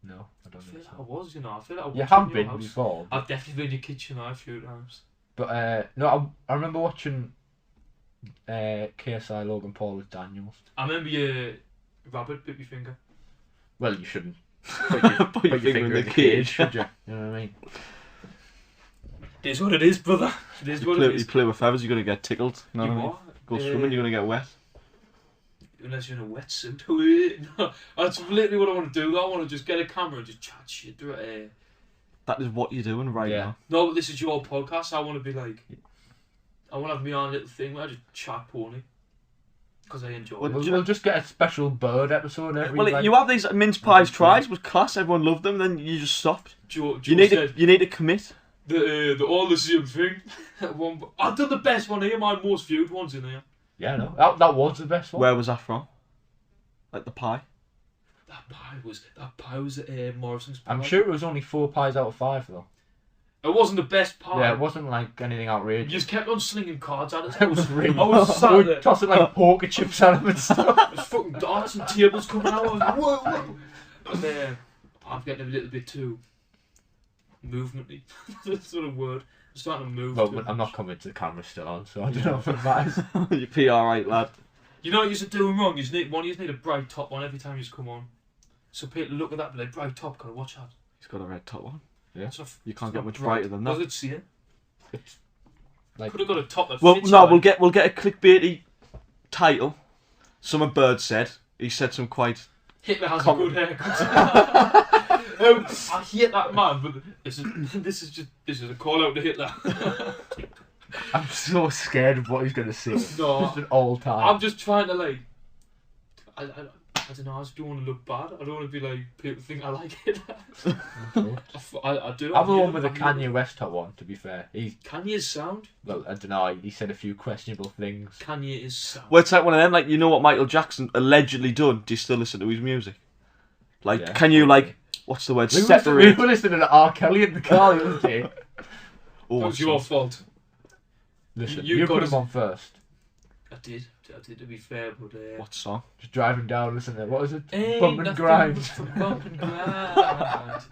No, I I don't feel think like I so. was. You know, I feel like I was. You in have your been house. before. I've definitely been in your kitchen a few times. But no, I remember watching KSI Logan Paul with Daniels. I remember your rabbit bit your finger. Well, you shouldn't. Put your finger in the cage. should you? You know what I mean? It is what it is, brother. It is what it You is. play with feathers, you're going to get tickled. You know You what I mean? are. Go swimming, you're going to get wet. Unless you're in a wetsuit. No, that's literally what I want to do. I want to just get a camera and just chat shit. Do it. That is what you're doing right Yeah. now. No, but this is your podcast. I want to be like. I want to have my own little thing where I just chat pony. Because I enjoy Well, it. do you know- We'll just get a special bird episode every. Well, like, you have these mince pies tries with class. Everyone loved them. Then you just stopped. Joe You need said to. You need to commit. the all the same thing. One, I've done the best one here. My most viewed ones in here. Yeah, no, that was the best one. Where was that from? Like the pie. That pie was at Morrison's. I'm pie. sure it was only 4 pies out of 5 though. It wasn't the best pie. Yeah, it wasn't like anything You outrageous. just kept on slinging cards at us. It was really. I was sat we there. were tossing like poker chips at him and stuff. There's fucking darts and tables coming out. I was like, whoa, whoa. And I'm getting a little bit too movementy. That's sort of word. I'm starting to move. Well, too I'm much. not coming to the camera still on, so I don't know if it matters. You pee alright, lad. You know what you're doing wrong? You just need a bright top on every time you come on. So people look at that and be like, bright top, can I watch that? He's got a red top on. It's not, You can't it's get not much bright. brighter than Does that. it see it? It's like Could have got a top that Well, fits no, you, we'll like. get a clickbaity title. Some Bird said. He said some quite. Hitler has Com- a good haircut. I hate that man, but this is a call out to Hitler. I'm so scared of what he's gonna say. No. Just at all times. I'm just trying to like. I don't know. I just don't want to look bad. I don't want to be like people think I like Hitler. I do. I'm the hate one him. with the I hate Kanye him. West top one. To be fair, he's Kanye's sound. well. I don't know. He said a few questionable things. Kanye is sound. Well, it's like one of them. Like, you know what Michael Jackson allegedly done? Do you still listen to his music? Like, Yeah. can you like? What's the word? We Separate. were listening to R. Kelly in the car the other day. That was your fault. Listen, You you got put us- him on first. I did. To be fair, but What song? Just driving down, listen to it. What is it? ain't Bump and nothing grind. but bump and grind.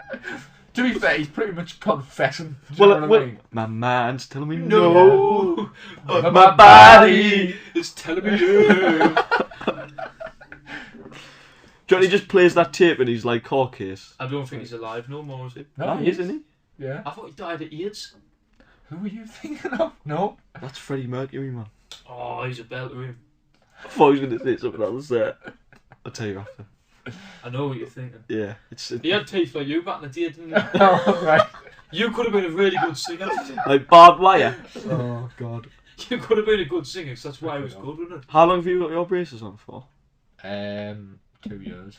To be fair, he's pretty much confessing. Do you know what I mean? my mind's telling me No, But my body. is telling me no. Johnny just plays that tape in his like court case. I don't think he's alive no more, is he? No, he is, isn't he? Yeah. I thought he died of AIDS. Who were you thinking of? No. That's Freddie Mercury, man. Oh, he's a belter, him. I thought he was going to say something else there. I'll tell you after. I know what you're thinking. Yeah, He had teeth like you back in the day, didn't he? Oh, right. You could have been a really good singer. like barbed wire. Oh, God. You could have been a good singer, 'cause that's why he was good, wasn't it? How long have you got your braces on for? 2 years.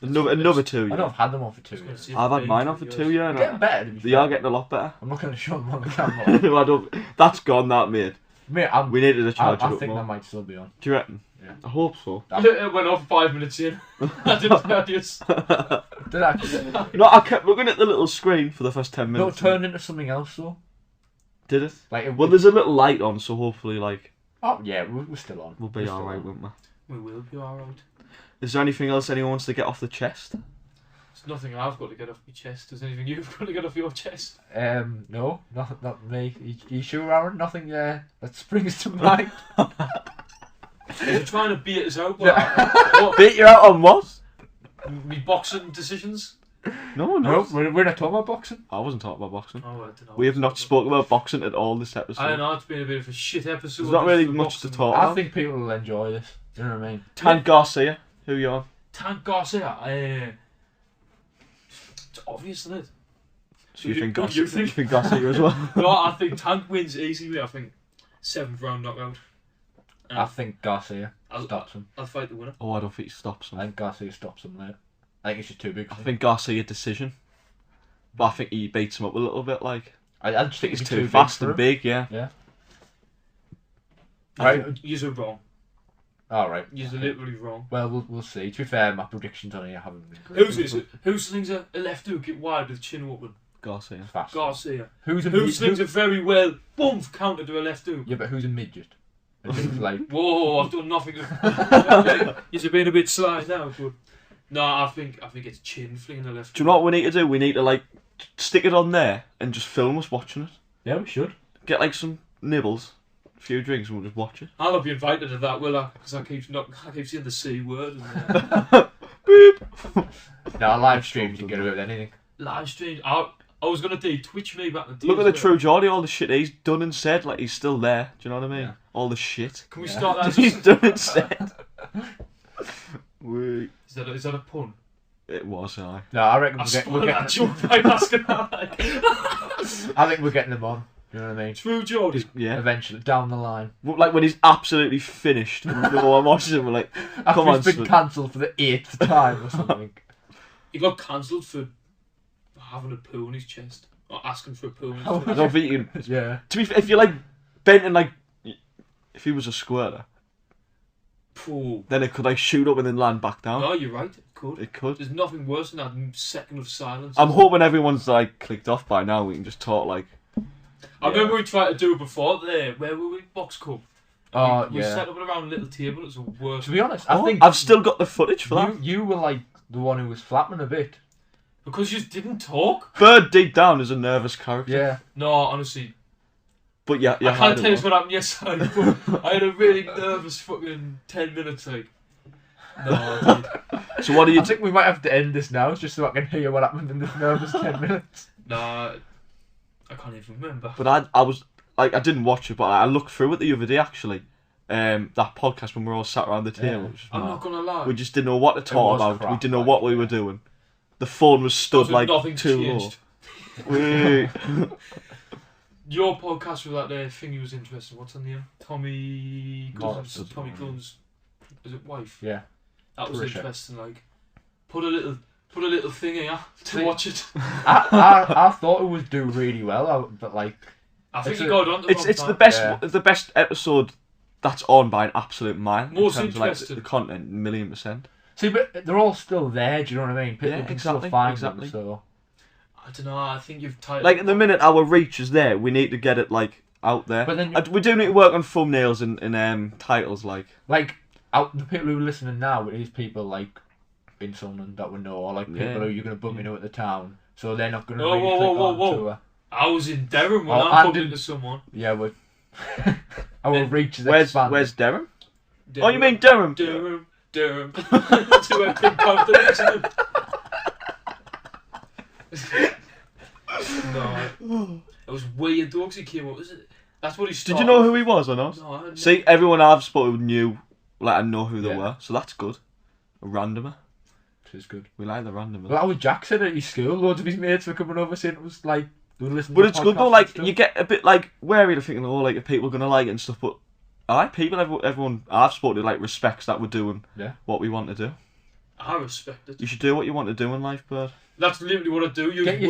Another 2 I years. know I've had them on for I 2 was gonna years. say I've had maybe mine on for 2 2 years. Getting better, to be They fair. are getting a lot better. I'm not going to show them on the camera. I don't, that's gone, that mate. Mate, We needed to I charge it up think more. that might still be on. Do you reckon? Yeah. I hope so. It went off 5 minutes in. I didn't tell you. Did I? No, I kept looking at the little screen for the first 10 No, it minutes. turned into something else, though. Did it? Like, Well, there's a little light on, so hopefully, like, Oh, yeah, we're still on. we'll be We're still alright, on. won't we? We will be alright. Is there anything else anyone wants to get off the chest? There's nothing I've got to get off my chest. Is anything you've got to get off your chest? No, not me. You sure, Aaron? Nothing that springs to mind. Is he trying to beat us out? Yeah. What? Beat you out on what? Me boxing decisions? No, No, we're not talking about boxing. I wasn't talking about boxing. Oh, I don't know. We have not spoken about boxing at all this episode. I know, it's been a bit of a shit episode. There's not really for much to boxing. talk I about. think people will enjoy this. Do you know what I mean? Tank Garcia, who you on? Tank Garcia, it's obvious, isn't it? So you You- think you Garcia? think- You think Garcia as well? No, I think Tank wins easily. I think 7th round knockout. I think Garcia I'll- stops him. I'll fight the winner. Oh, I don't think he stops I him. think Garcia stops him, mate. I think it's just too big. I For him. think Garcia decision, but I think he beats him up a little bit. Like I just think he's it's too big fast for and him. big. Yeah. Right. You're wrong. All right. You're literally wrong. Well, we'll see. To be fair, my predictions on here haven't been great. Who slings a left hook it wide with chin open? Garcia. Fast. Garcia. Who's a Who mid- slings a very well boom counter to a left hook? Yeah, but who's a midget? And who's like Whoa, I've done nothing. You're being a bit sly now, but no, I think it's chin flinging the left. Do you know what we need to do? We need to like stick it on there and just film us watching it. yeah, we should. Get like some nibbles, a few drinks, and we'll just watch it. I'll not be invited to that, will I? Because I keep seeing the C word. Now, a live stream, you can get away with anything. Live stream. I was gonna do Twitch me back in the day. Look at the as well. true Geordie, all the shit he's done and said, like he's still there. Do you know what I mean? Yeah. All the shit Can we Yeah. start that? As he's done and said. We... is that a pun? It was, I. No, I reckon I we're spoiled that getting. joke by asking that. I think we're getting them on. You know what I mean? True Geordie. Yeah. Eventually, down the line. Like when he's absolutely finished. And no one watches him, we're like, After come on, it's been son. cancelled for the 8th time or something. He got cancelled for having a poo in his chest. Or asking for a poo in his I chest. don't think you can. Yeah. To be fair, if you're like bent and like, if he was a squirter, Poo. then it could like shoot up and then land back down. No, you're right. It could. It could. There's nothing worse than that second of silence. I'm hoping everyone's like clicked off by now. We can just talk like. I remember we tried to do it before there. Where were we? Box Cup. Oh, We yeah. set up around a little table. It was the worst. To be honest, I Oh, think I've still got the footage for that. you were like the one who was flapping a bit. Because you didn't talk. Bird deep down is a nervous character. Yeah. No, honestly. But yeah, I can't tell you what happened yesterday, but I had a really nervous fucking 10 minutes like. No, I did. So what do you? I think we might have to end this now, just so I can hear what happened in this nervous 10 minutes. Nah, I can't even remember. But I was like, I didn't watch it, but I looked through it the other day actually. That podcast when we were all sat around the table. Yeah. Which was I'm mad. not gonna lie. We just didn't know what to talk was about. crap, We didn't know like, what we were doing. The phone was stood Also, like nothing too changed. low. Wait. Your podcast with that thing you was interested in. What's her name? Tommy Morris. Gunn's. Tommy Gunn's. Is it wife? Yeah. That was Patricia. interesting. Like, put a little thing here to See- watch it. I thought it would do really well, but like, I think It's you a- got on. It's the best Yeah. the best episode that's on by an absolute mile. in Most terms of, like, interesting. the content, 1,000,000%. see, but they're all still there. Do you know what I mean? People Yeah, can exactly, still find exactly. them. So I don't know. I think you've tied. Like at the minute our reach is there, we need to get it like out there. But then We do need to work on thumbnails and titles, like. Out the people who are listening now, it is people like in Sunderland that we know, or like people who you're gonna bump into at the town, so they're not gonna really click on to I was in Durham when I bumped into someone. Yeah, but our reach is expanded. Where's Durham? Oh, you mean Durham? Durham. To a big confidence. No, it was weird though, 'cause he came up. That's what he started. Did you know who he was or not? No, I didn't. See, everyone I've spoken knew, like, I know who they Yeah. were, so that's good. A randomer. Which is good. We like the randomer. Well, that was Jackson at his school. Loads of his mates were coming over saying it was like they were listening. But to it's good though. podcasts Like, and stuff. you get a bit like wary of thinking, oh, like, are people gonna like it and stuff? But everyone I've spoken to like respects that we're doing what we want to do. I respect it. You should do what you want to do in life, Bird. That's literally what I do. You Get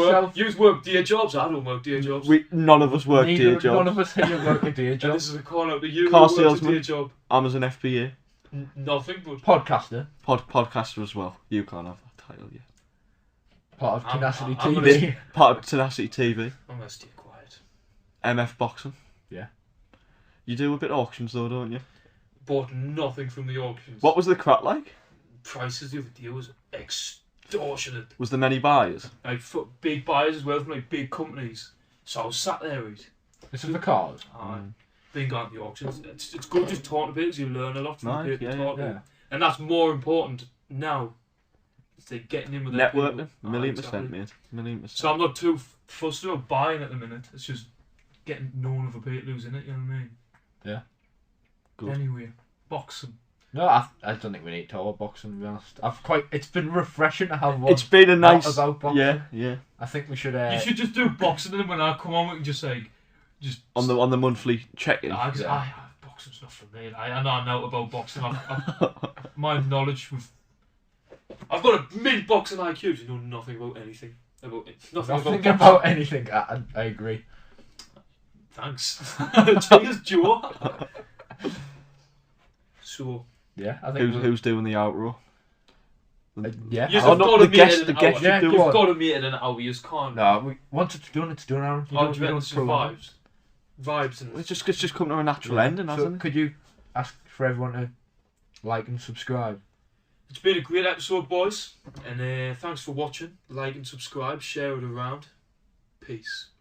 work day jobs. I don't work day jobs. None of us work day jobs. None of us here work a day And job. this is a call out to you. Car who works a salesman. day job. Amazon FBA. Nothing but. Podcaster. Podcaster as well. You can't have that title yet. Part of Tenacity I'm TV. Part of Tenacity TV. I'm gonna stay quiet. MF Boxing. Yeah. You do a bit of auctions though, don't you? Bought nothing from the auctions. What was the crap like? Prices the other day was extortionate. Was there many buyers? Like for big buyers as well from like big companies. So I was sat there, right? This is for cars. Been going to the auctions. It's good just talking to people because you learn a lot from Nice, the people yeah, talking. And that's more important now. It's like getting in with their Networking. people. Million Exactly. percent, mate. Million %. So I'm not too fussed about buying at the minute. It's just getting known of a people who's in it. You know what I mean? Yeah. Good. Anyway, boxing. No, I don't think we need to talk about boxing, to be honest. It's been refreshing to have one. It's been a nice. about boxing. Yeah. I think we should. You should just do boxing, and then when I come on, we can just say, On the monthly check-in. Boxing's not for me. I know about boxing. My knowledge with. I've got a mid boxing IQ. You know nothing about anything. Nothing about anything. I agree. Thanks. Cheers, Joe. So. Yeah, I think. Who's doing the outro? Yeah. You've Oh, got the to guest. meet The an guest. hour. should do You've it. got to meet it an hour. You just can't. No, once it's done an hour. Do you reckon it's vibes? Vibes and. It's just come to a natural ending, hasn't it? Could you ask for everyone to like and subscribe? It's been a great episode, boys, and thanks for watching. Like and subscribe, share it around. Peace.